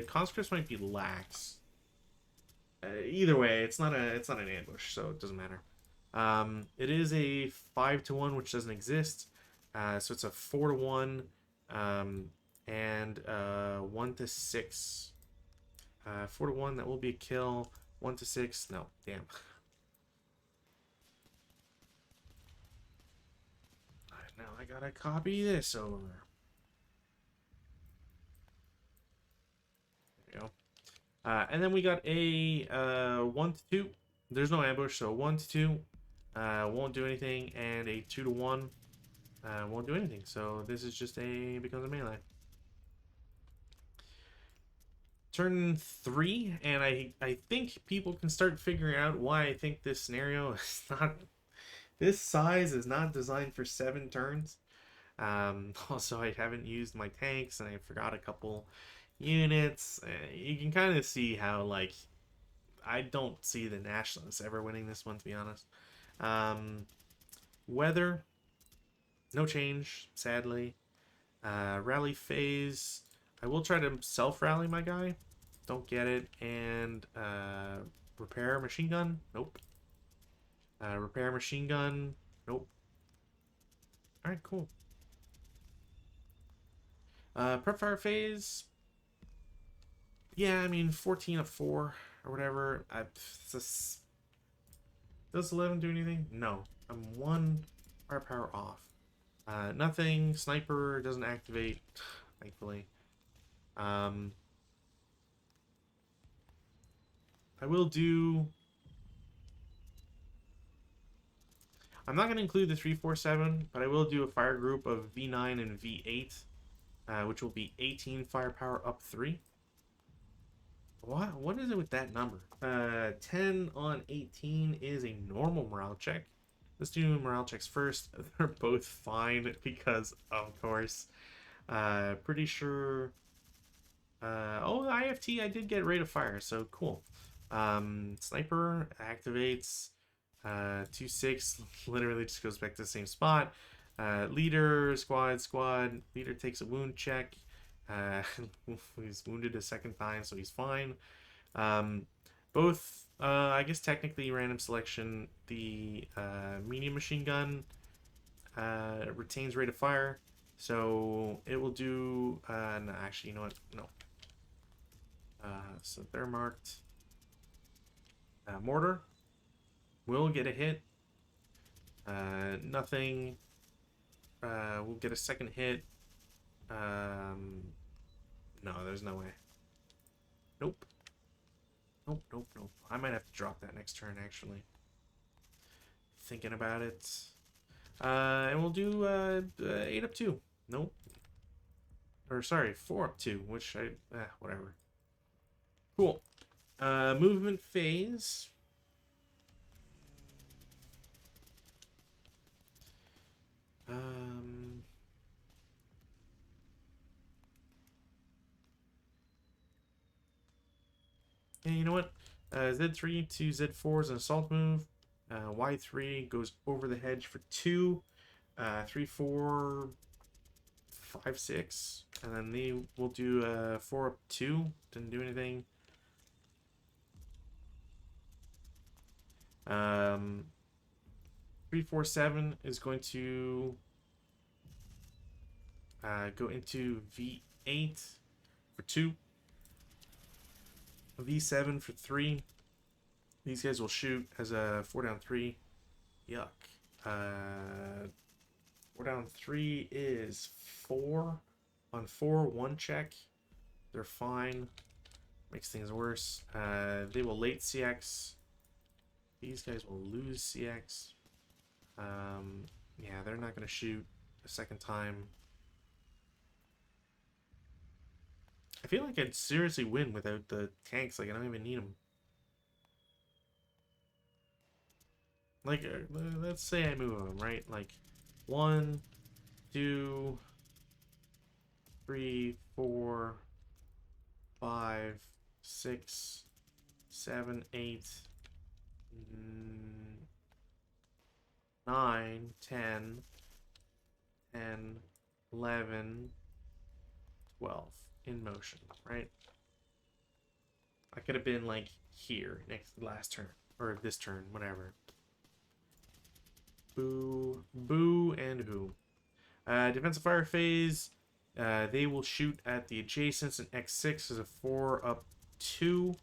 Conscripts might be lax. Either way, it's not an ambush, so it doesn't matter. It is a 5 to 1, which doesn't exist. So it's a 4 to 1, and 1 to 6. 4 to 1, that will be a kill. 1 to 6, no, damn. Now I gotta copy this over. There we go. And then we got a 1 to 2. There's no ambush, so 1 to 2 won't do anything, and a 2 to 1. won't do anything. So this is just becomes a melee. Turn 3, and I think people can start figuring out why I think this scenario is not. This size is not designed for 7 turns. Also, I haven't used my tanks, and I forgot a couple units. You can kind of see how, like, I don't see the Nationalists ever winning this one, to be honest. Weather, no change, sadly. Rally phase, I will try to self-rally my guy. Don't get it. And repair machine gun, nope. Repair machine gun, nope. Alright, cool. Prep fire phase, yeah, I mean, 14 of 4 or whatever. Does 11 do anything? No. I'm 1 firepower off. Nothing. Sniper doesn't activate, thankfully. I will do... I'm not going to include the 347, but I will do a fire group of V9 and V8, which will be 18 firepower up 3. What is it with that number? 10 on 18 is a normal morale check. Let's do morale checks first. They're both fine because, of course. Pretty sure... oh, IFT, I did get rate of fire, so cool. Sniper activates. 2-6 literally just goes back to the same spot. Leader, squad. Leader takes a wound check. He's wounded a second time, so he's fine. Both, I guess technically random selection. The medium machine gun retains rate of fire, so it will do. No, actually, you know what? No. So they're marked. Mortar will get a hit. Nothing. We'll get a second hit. No, there's no way. Nope. Nope. I might have to drop that next turn, actually. Thinking about it. And we'll do 8 up 2. Nope. Or, sorry, 4 up 2, which whatever. Cool. Movement phase. Yeah, you know what? Z3 to Z4 is an assault move. Y3 goes over the hedge for 2. 3, 4, 5, 6. And then they will do 4 up 2. Didn't do anything. 3, 4, 7 is going to go into V8 for 2. V7 for 3. These guys will shoot as a 4 down 3. Yuck. 4 down 3 is 4 on 4, 1 check. They're fine. Makes things worse. They will late CX. These guys will lose CX. Yeah, they're not going to shoot a second time. I feel like I'd seriously win without the tanks. Like, I don't even need them. Like, let's say I move them, right? Like, 1, 2, 3, 4, 5, 6, 7, 8, 9, 10, 11, 12 in motion, right? I could have been like here last turn or this turn, whatever. Boo, and who? Defensive fire phase. They will shoot at the adjacents, and X6 is a 4 up 2.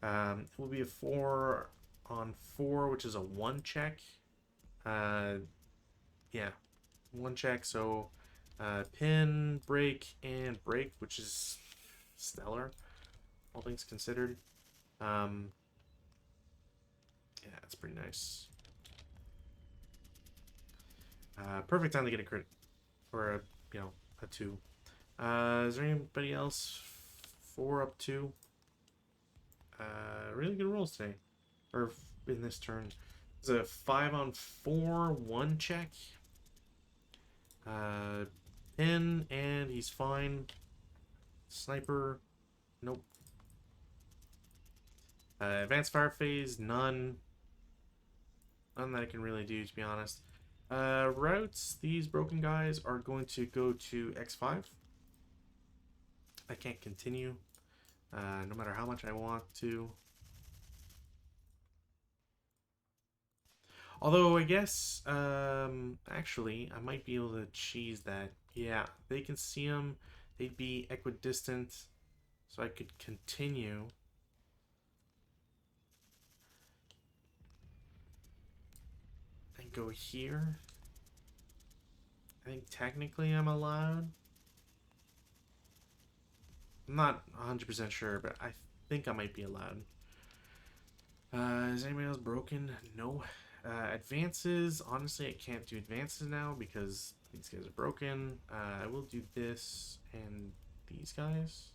It will be a 4 on 4, which is a 1 check. Yeah, 1 check. So pin, break, and break, which is stellar, all things considered. Yeah, it's pretty nice. Perfect time to get a crit. Or, a 2. Is there anybody else? 4 up 2. Really good rolls today. Or in this turn. It's a 5 on 4, 1 check. Pin, and he's fine. Sniper, nope. Advanced fire phase, none. None that I can really do, to be honest. Routes, these broken guys are going to go to X5. I can't continue, no matter how much I want to. Although, I guess, actually, I might be able to cheese that. Yeah, they can see them. They'd be equidistant, so I could continue. And go here. I think technically I'm allowed. I'm not 100% sure, but I think I might be allowed. Is anybody else broken? No. Advances. Honestly, I can't do advances now because these guys are broken. I will do this and these guys.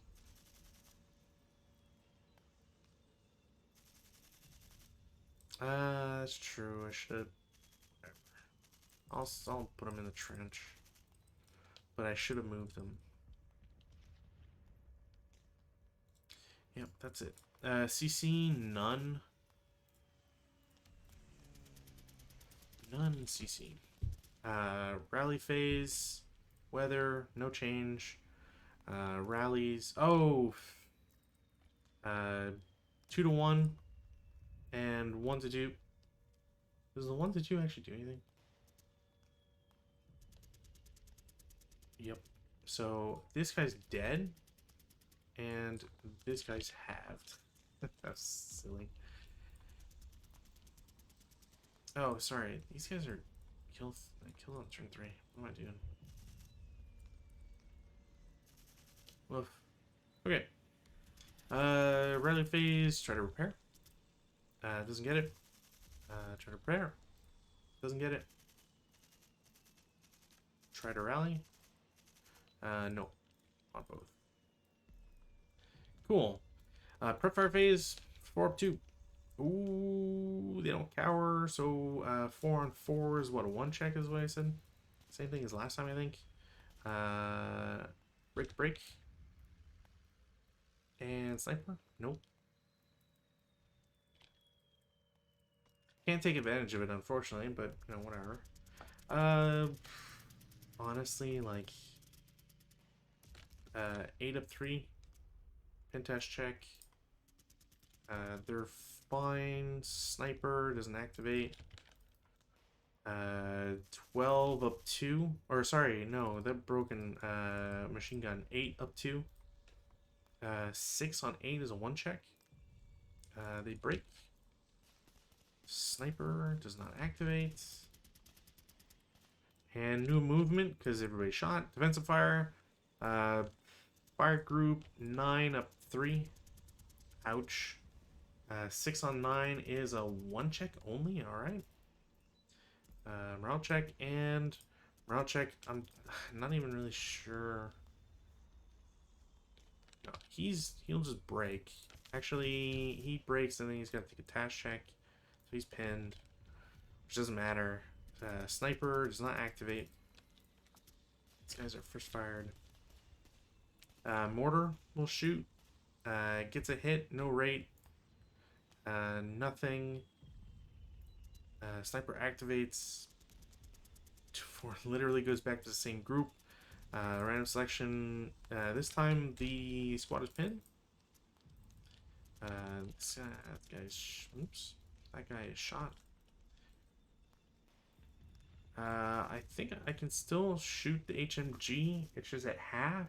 That's true. I should. I'll put them in the trench. But I should have moved them. Yep, that's it. CC, none. None CC. Rally phase, weather, no change. Rallies. Oh! 2 to 1 and 1 to 2. Does the 1 to 2 actually do anything? Yep. So this guy's dead, and this guy's halved. That's silly. Oh, sorry. These guys are killed on turn 3. What am I doing? Woof. Okay. Rally phase. Try to repair. Doesn't get it. Try to repair. Doesn't get it. Try to rally. No. On both. Cool. Prep fire phase. 4 up 2. Ooh, they don't cower. So 4 on 4 is what, a 1 check is what I said? Same thing as last time, I think. Break. And sniper? Nope. Can't take advantage of it, unfortunately, but, whatever. Honestly, like, 8 up 3. Pin test check. They're fine. Sniper doesn't activate. 12 up 2. Or, sorry, no, that broken machine gun. 8 up 2. 6 on 8 is a 1 check. They break. Sniper does not activate. And new movement because everybody shot. Defensive fire. Fire group 9 up 3. Ouch. 6 on 9 is a 1 check only. Alright. Morale check and morale check. I'm not even really sure. No, he'll just break. Actually, he breaks and then he's got to take a task check. So he's pinned, which doesn't matter. Sniper does not activate. These guys are first fired. Mortar will shoot. Gets a hit, no rate. Nothing. Sniper activates. Literally goes back to the same group. Random selection. This time the squad is pinned. That guy is shot. I think I can still shoot the HMG. It's just at half.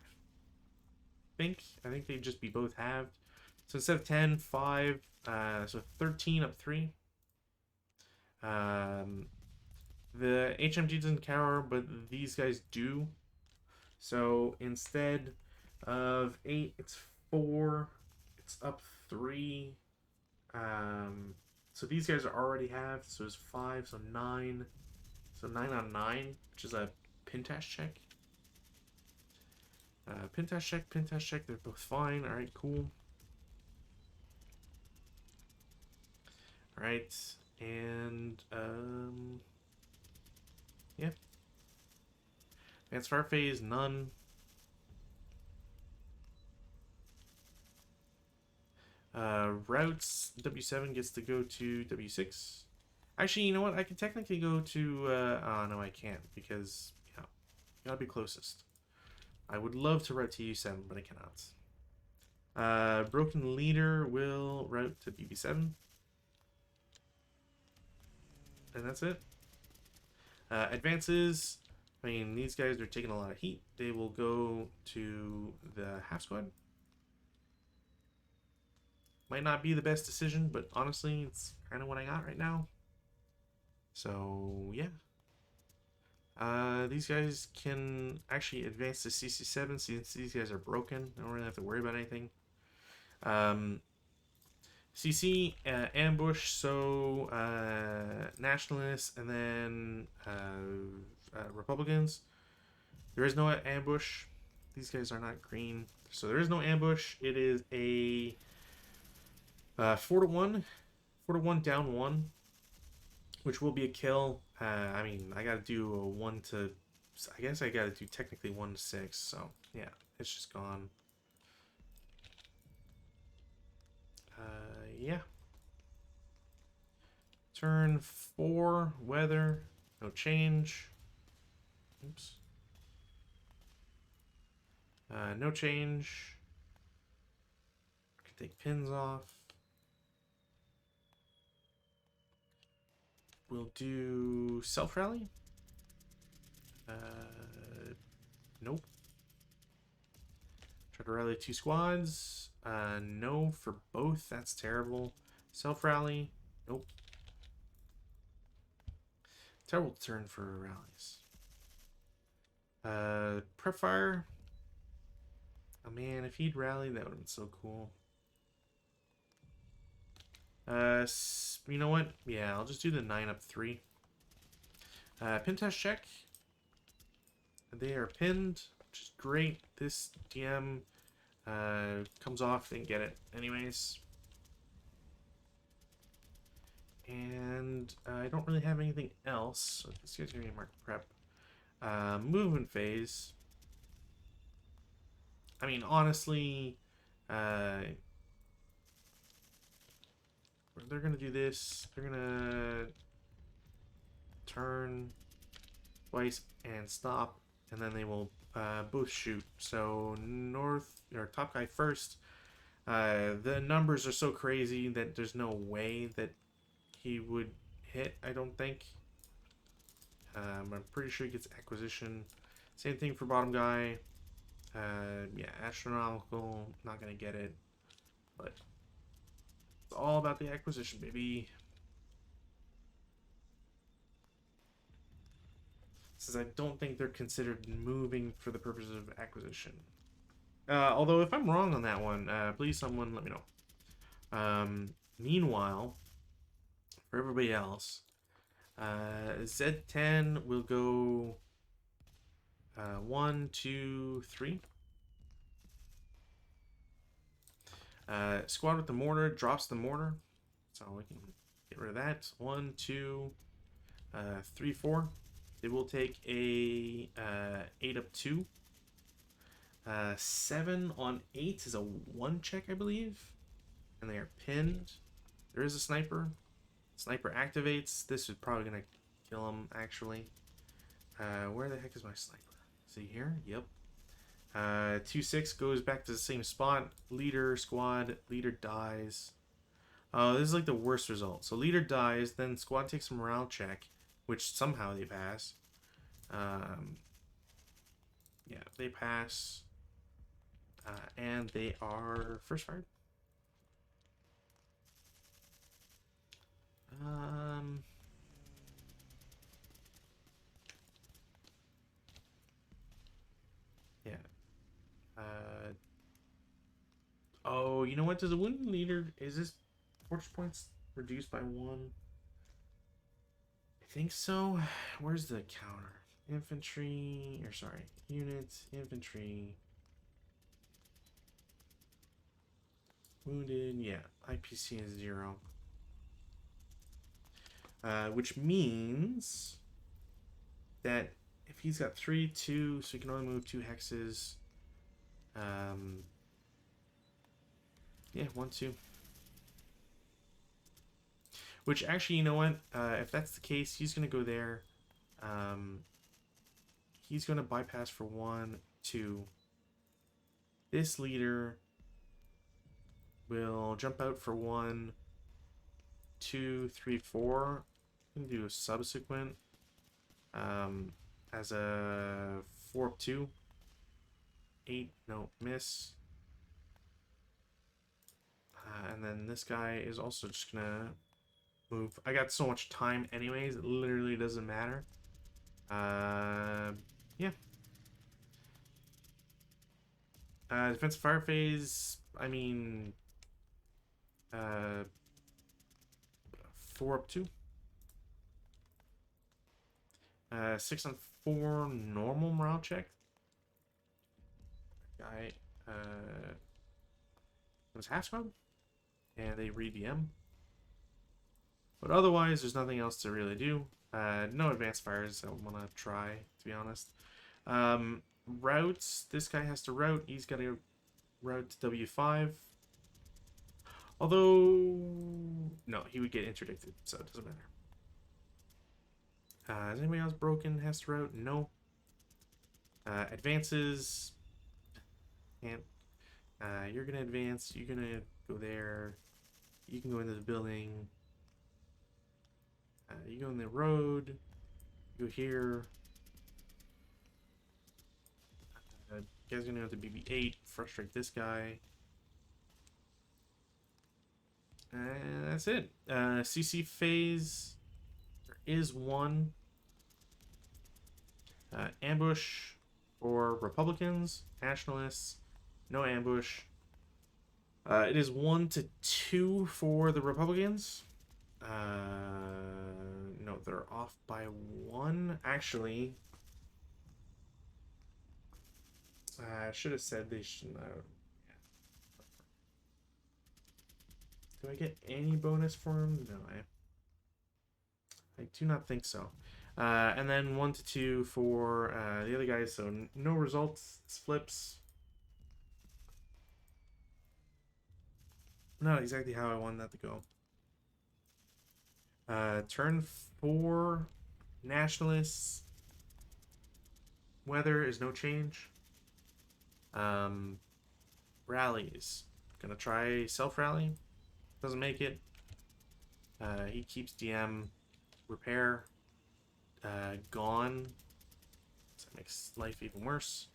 I think they'd just be both halved. So instead of 10, 5, so 13 up 3. The HMG doesn't cower, but these guys do. So instead of 8, it's 4. It's up 3. So these guys are already halved. So it's 5, so 9. So 9 on 9, which is a Pintash check. Pintash check. They're both fine. All right, cool. All right, and yeah. Advanced Fire Phase, none. Routes, W7 gets to go to W6. Actually, you know what? I can technically go to... oh, no, I can't, because, yeah, gotta be closest. I would love to route to U7, but I cannot. Broken Leader will route to BB7. And that's it. Advances. I mean, these guys are taking a lot of heat. They will go to the half squad. Might not be the best decision, but honestly, it's kind of what I got right now. So, yeah. These guys can actually advance to CC7 since these guys are broken. I don't really have to worry about anything. CC, ambush, so nationalists, and then Republicans. There is no ambush. These guys are not green, so there is no ambush. It is a 4-1, 4-1 down 1, which will be a kill. I mean, I gotta do a 1 to. I guess I gotta do technically 1 to 6. So yeah, it's just gone. Yeah. Turn 4, weather, no change. Oops. No change. Can take pins off. We'll do self-rally. Nope. Try to rally 2 squads. No for both. That's terrible. Self-rally. Nope. Terrible turn for rallies. Prep fire. Oh man, if he'd rallied, that would have been so cool. You know what? Yeah, I'll just do the 9 up 3. Pin test check. They are pinned, which is great. This DM comes off, didn't get it anyways. And I don't really have anything else. So this guy's gonna be marked prep. Movement phase. I mean, honestly, they're gonna do this. They're gonna turn twice and stop, and then they will both shoot. So north or top guy first. The numbers are so crazy that there's no way that he would hit. I don't think. I'm pretty sure he gets acquisition. Same thing for bottom guy. Yeah, astronomical. Not gonna get it, but it's all about the acquisition, baby. Since I don't think they're considered moving for the purposes of acquisition. Although if I'm wrong on that one, please someone let me know. Meanwhile, for everybody else, Z10 will go 1, 2, 3. Squad with the mortar drops the mortar, so we can get rid of that. 1, 2, 3, 4. They will take a 8 up 2. 7 on 8 is a 1 check, I believe, and they are pinned. There is a sniper. Sniper activates. This is probably gonna kill him, actually. Where the heck is my sniper? Is he here? Yep. 2-6 goes back to the same spot. Leader, squad, leader dies. Oh, this is like the worst result. So leader dies, then squad takes a morale check, which somehow they pass. Yeah, they pass. And they are first fired. Yeah. Oh, you know what? Does a wounded leader... Is this force points reduced by 1? I think so. Where's the counter? Infantry, or sorry, units, infantry, wounded, yeah, IPC is 0. Which means that if he's got 3, 2, so he can only move 2 hexes. Yeah, 1, 2. Which actually, you know what? If that's the case, he's gonna go there. He's gonna bypass for 1, 2. This leader will jump out for 1, 2, 3, 4. I'm gonna do a subsequent as a 4 up 2. 8, no, miss. And then this guy is also just gonna move. I got so much time anyways, it literally doesn't matter. Yeah. Defensive fire phase, I mean, 4 up 2. 6 on 4, normal morale check. Guy, was half squad, and they re-DM. But otherwise, there's nothing else to really do. No advanced fires I want to try, to be honest. Routes, this guy has to route. He's got to route to W5. Although, no, he would get interdicted, so it doesn't matter. Is anybody else broken, has to route? No. Advances. Can't. You're going to advance. You're going to go there. You can go into the building. You go in the road. You go here. You guys are going to go to BB-8. Frustrate this guy. And that's it. CC phase. There is one. Ambush for Republicans, Nationalists. No ambush. It is 1 to 2 for the Republicans. No, they're off by 1. Actually, I should have said they should not. Do I get any bonus for them? No, I do not think so. And then 1 to 2 for the other guys, so no results. It's flips. Not exactly how I wanted that to go. Turn 4, Nationalists. Weather is no change. Rallies. Gonna try self-rally. Doesn't make it. He keeps DM. Repair. Gone. So that makes life even worse.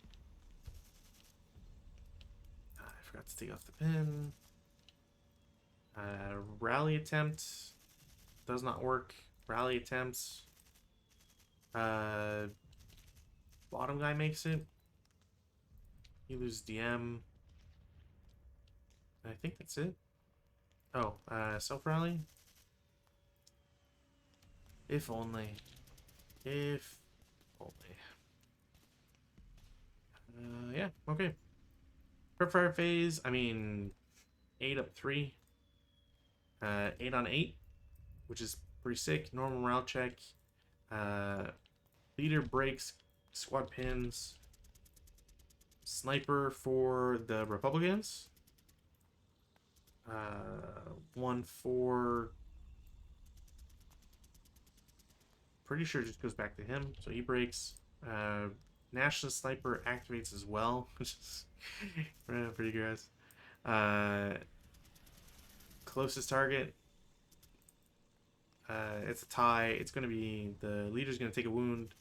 I forgot to take off the pin. Rally attempt. Does not work. Rally attempts. Bottom guy makes it. You lose DM. I think that's it. Oh, self-rally? If only. If only. Yeah, okay. Prep fire phase, I mean, 8 up 3. 8 on 8, which is pretty sick. Normal morale check. Leader breaks squad pins. Sniper for the Republicans. 1 for... Pretty sure it just goes back to him, so he breaks. National Sniper activates as well, which is pretty gross. Closest target. It's a tie. It's going to be... The leader's going to take a wound.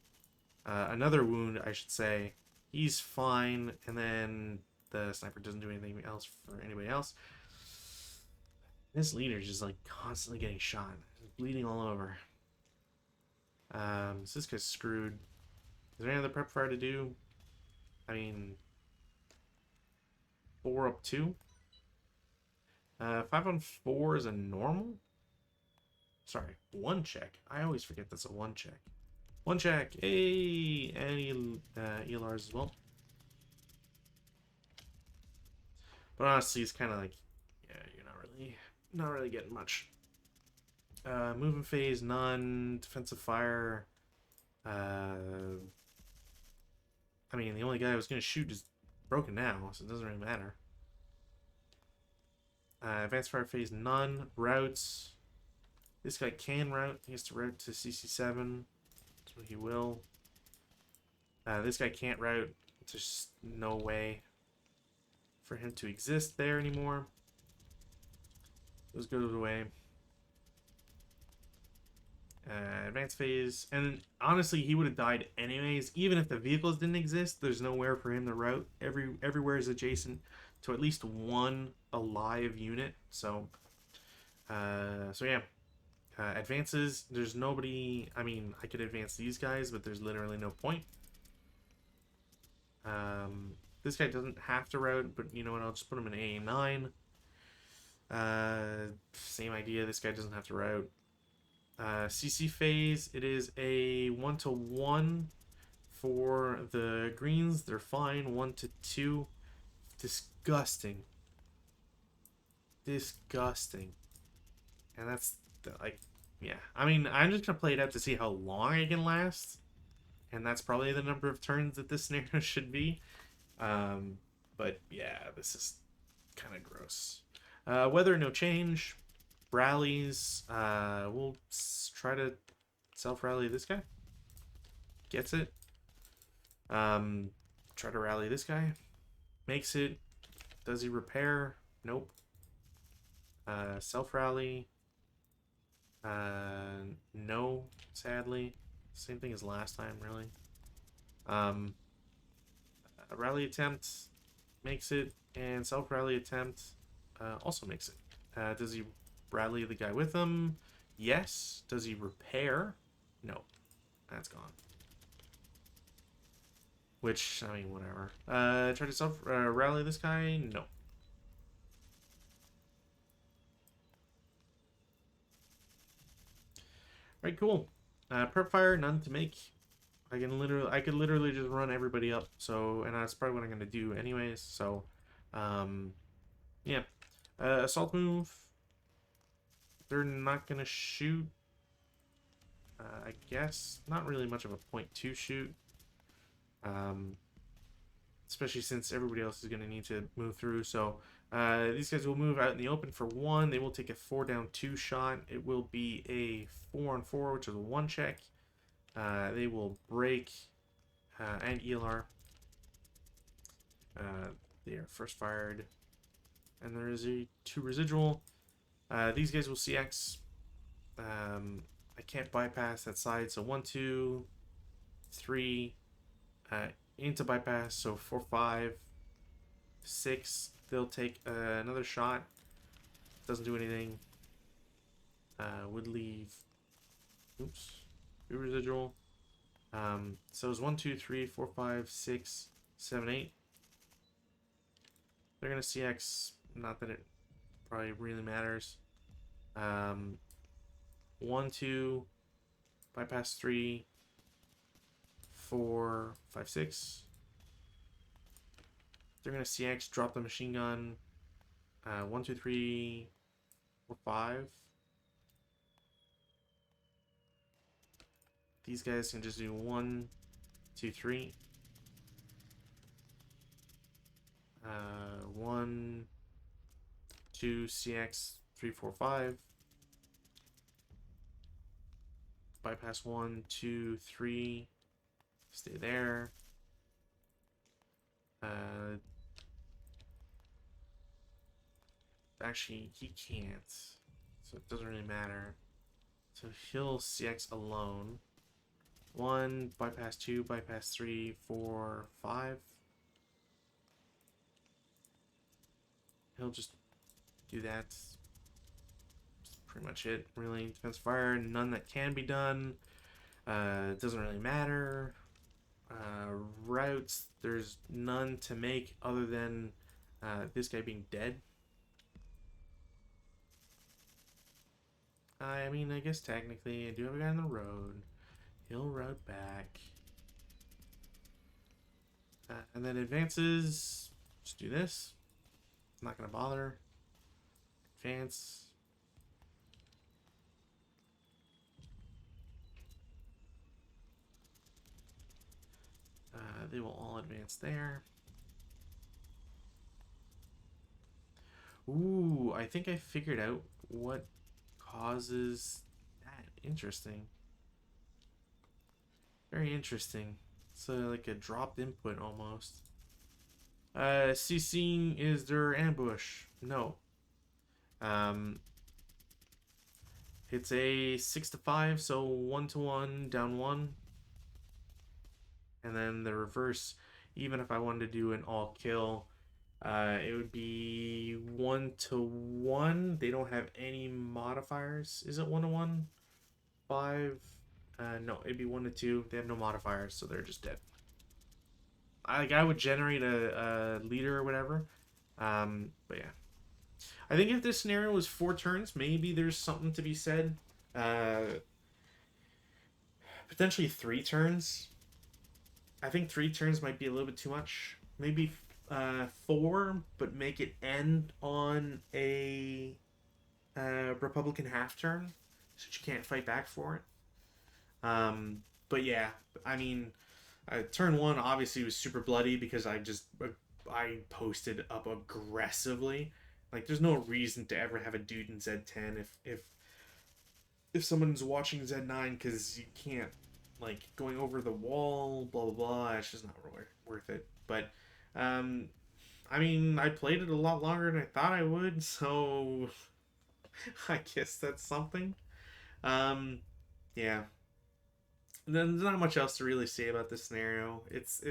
Another wound, I should say. He's fine, and then the sniper doesn't do anything else for anybody else. This leader's just like constantly getting shot. He's bleeding all over. So this guy's screwed. Is there any other prep fire to do? I mean, 4 up 2. 5 on 4 is a normal. Sorry, one check. I always forget that's a one check. One check. Hey, and ELRs as well. But honestly, it's kind of like, yeah, you're not really getting much. Movement phase, none. Defensive fire. I mean, the only guy I was gonna shoot is broken now, so it doesn't really matter. Advanced fire phase, none. Routes. This guy can route. He has to route to CC7, so he will. This guy can't route. There's no way for him to exist there anymore. Those go away. Advanced phase, and honestly, he would have died anyways. Even if the vehicles didn't exist, there's nowhere for him to route. Everywhere is adjacent to at least one alive unit. So yeah. Advances, there's nobody. I mean, I could advance these guys, but there's literally no point. This guy doesn't have to route, but you know what? I'll just put him in AA9. Same idea. This guy doesn't have to route. CC phase, it is a 1-to-1 for the greens. They're fine. 1-to-2. Disgusting. Disgusting. And that's like, yeah. I mean, I'm just gonna play it out to see how long I can last, and that's probably the number of turns that this scenario should be. But yeah, this is kind of gross. Weather, no change. Rallies, we'll try to self-rally this guy. Gets it. Try to rally this guy. Makes it. Does he repair? Nope. Self-rally. No, sadly. Same thing as last time, really. A rally attempt makes it, and self-rally attempt also makes it. Does he rally the guy with him? Yes. Does he repair? No. That's gone. Which, I mean, whatever. Try to self-rally this guy? No. Alright, cool. Prep fire, none to make. I could literally just run everybody up. So, and that's probably what I'm gonna do anyways. So, yeah. Assault move. They're not gonna shoot. I guess not really much of a point to shoot. Especially since everybody else is gonna need to move through. So these guys will move out in the open for 1. They will take a 4-down-2 shot. It will be a 4-on-4, which is a 1 check. They will break and ELR. They are first fired, and there is a 2 residual. These guys will CX. I can't bypass that side, so 1, 2, 3 into bypass, so 4, 5, 6. They'll take another shot. Doesn't do anything. Would leave. Oops. 2 residual. So it's 1, 2, 3, 4, 5, 6, 7, 8. They're gonna CX. Not that it probably really matters. 1, 2, bypass 3, 4, 5, 6. They're gonna CX, drop the machine gun. 1, 2, 3, 4, 5. These guys can just do 1, 2, 3. 1, 2, CX, 3, 4, 5. Bypass 1, 2, 3. Stay there. Actually, he can't, so it doesn't really matter. So he'll CX alone. 1, bypass 2, bypass 3, 4, 5. He'll just do that. That's pretty much it, really. Defense fire, none that can be done. It doesn't really matter. Routes, there's none to make other than this guy being dead. I mean, I guess technically I do have a guy on the road. He'll route back. And then advances. Just do this. I'm not going to bother. Advance. They will all advance there. Ooh, I think I figured out what causes that. Interesting. Very interesting. So like a dropped input almost. CCing is their ambush. No. Um, it's a 6-5, so 1-1, down 1. And then the reverse, even if I wanted to do an all kill, it would be 1-1. They don't have any modifiers. Is it 1-1? 5? No, it'd be 1-2. They have no modifiers, so they're just dead. I would generate a leader or whatever. But yeah. I think if this scenario was 4 turns, maybe there's something to be said. Potentially 3 turns. I think 3 turns might be a little bit too much. Maybe 4, but make it end on a Republican half turn, so you can't fight back for it. But yeah, I mean, turn 1 obviously was super bloody because I posted up aggressively. Like, there's no reason to ever have a dude in Z10 if someone's watching Z9 because you can't, like, going over the wall, blah blah blah. It's just not really worth it. But I mean, I played it a lot longer than I thought I would, so I guess that's something. Um, yeah. There's not much else to really say about this scenario. It's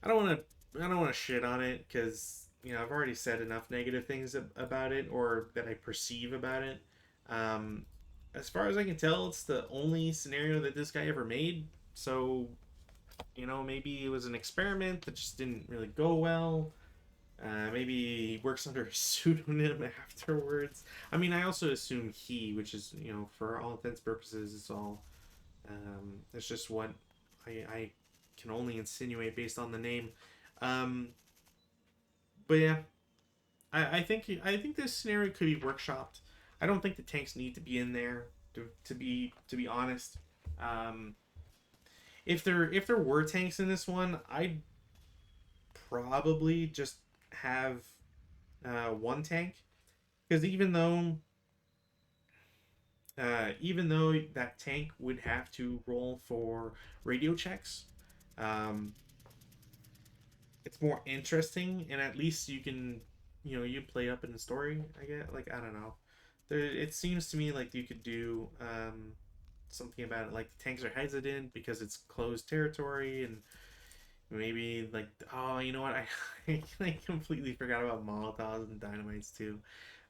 I don't want to shit on it because I've already said enough negative things about it or that I perceive about it. Um, as far as I can tell, it's the only scenario that this guy ever made. So maybe it was an experiment that just didn't really go well. Maybe he works under a pseudonym afterwards. I mean, I also assume he, which is, for all intents and purposes, it's all. It's just what I can only insinuate based on the name. Um, but yeah, I think this scenario could be workshopped. I don't think the tanks need to be in there to be honest. Um, if there were tanks in this one, I'd probably just have one tank because even though that tank would have to roll for radio checks, um, it's more interesting, and at least you can, you play up in the story. I get like I don't know. It seems to me like you could do something about it, like the tanks are hesitant because it's closed territory, and maybe like you know what I completely forgot about Molotovs and Dynamites too.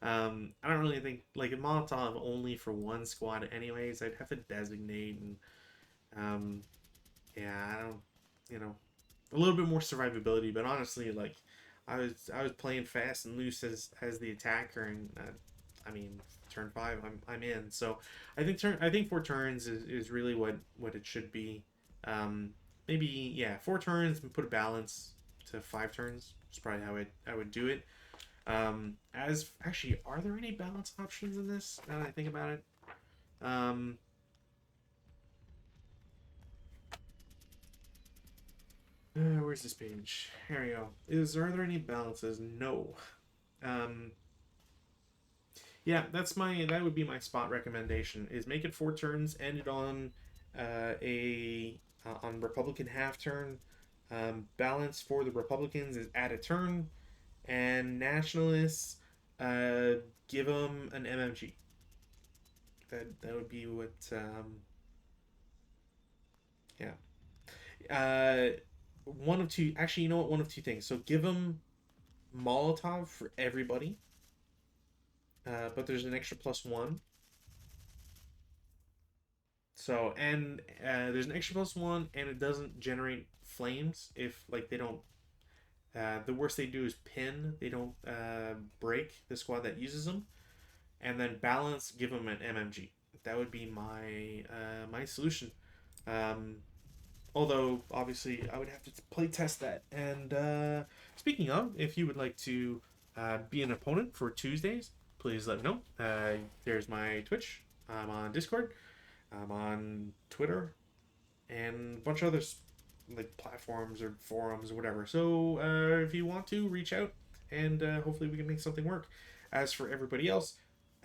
I don't really think like a Molotov only for one squad anyways. I'd have to designate and yeah, I don't a little bit more survivability, but honestly like I was playing fast and loose as the attacker, and I mean turn 5 I'm in. So I think 4 turns is really what it should be. Maybe yeah, 4 turns and put a balance to 5 turns. Is probably how I would do it. As actually, are there any balance options in this? Now that I think about it, um, where's this page? Here we go. Are there any balances? No. Um, that would be my spot recommendation. Is make it 4 turns, end it on on Republican half turn. Balance for the Republicans is add a turn, and nationalists, uh, give them an MMG. That would be what. Yeah. One of two. Actually, you know what? One of two things. So give them Molotov for everybody, but there's an extra +1. So there's an extra +1, and it doesn't generate flames if like they don't. The worst they do is pin. They don't break the squad that uses them. and then balance, give them an MMG. That would be my my solution. Um, Although obviously I would have to play test that. And speaking of, if you would like to be an opponent for Tuesdays, please let me know. There's my Twitch. I'm on Discord. I'm on Twitter, and a bunch of other like platforms or forums or whatever. So if you want to, reach out, and hopefully we can make something work. As for everybody else,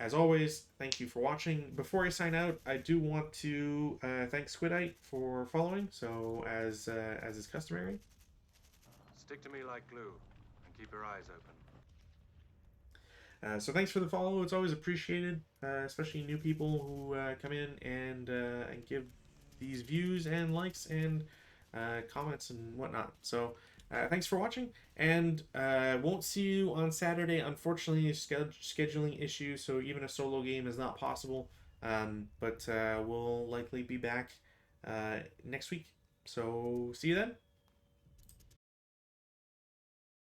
as always, thank you for watching. Before I sign out, I do want to thank Squidite for following. So as is customary. Stick to me like glue and keep your eyes open. So thanks for the follow. It's always appreciated, especially new people who come in and give these views and likes and comments and whatnot. So thanks for watching, and won't see you on Saturday. Unfortunately, scheduling issues, so even a solo game is not possible. But we'll likely be back next week. So see you then.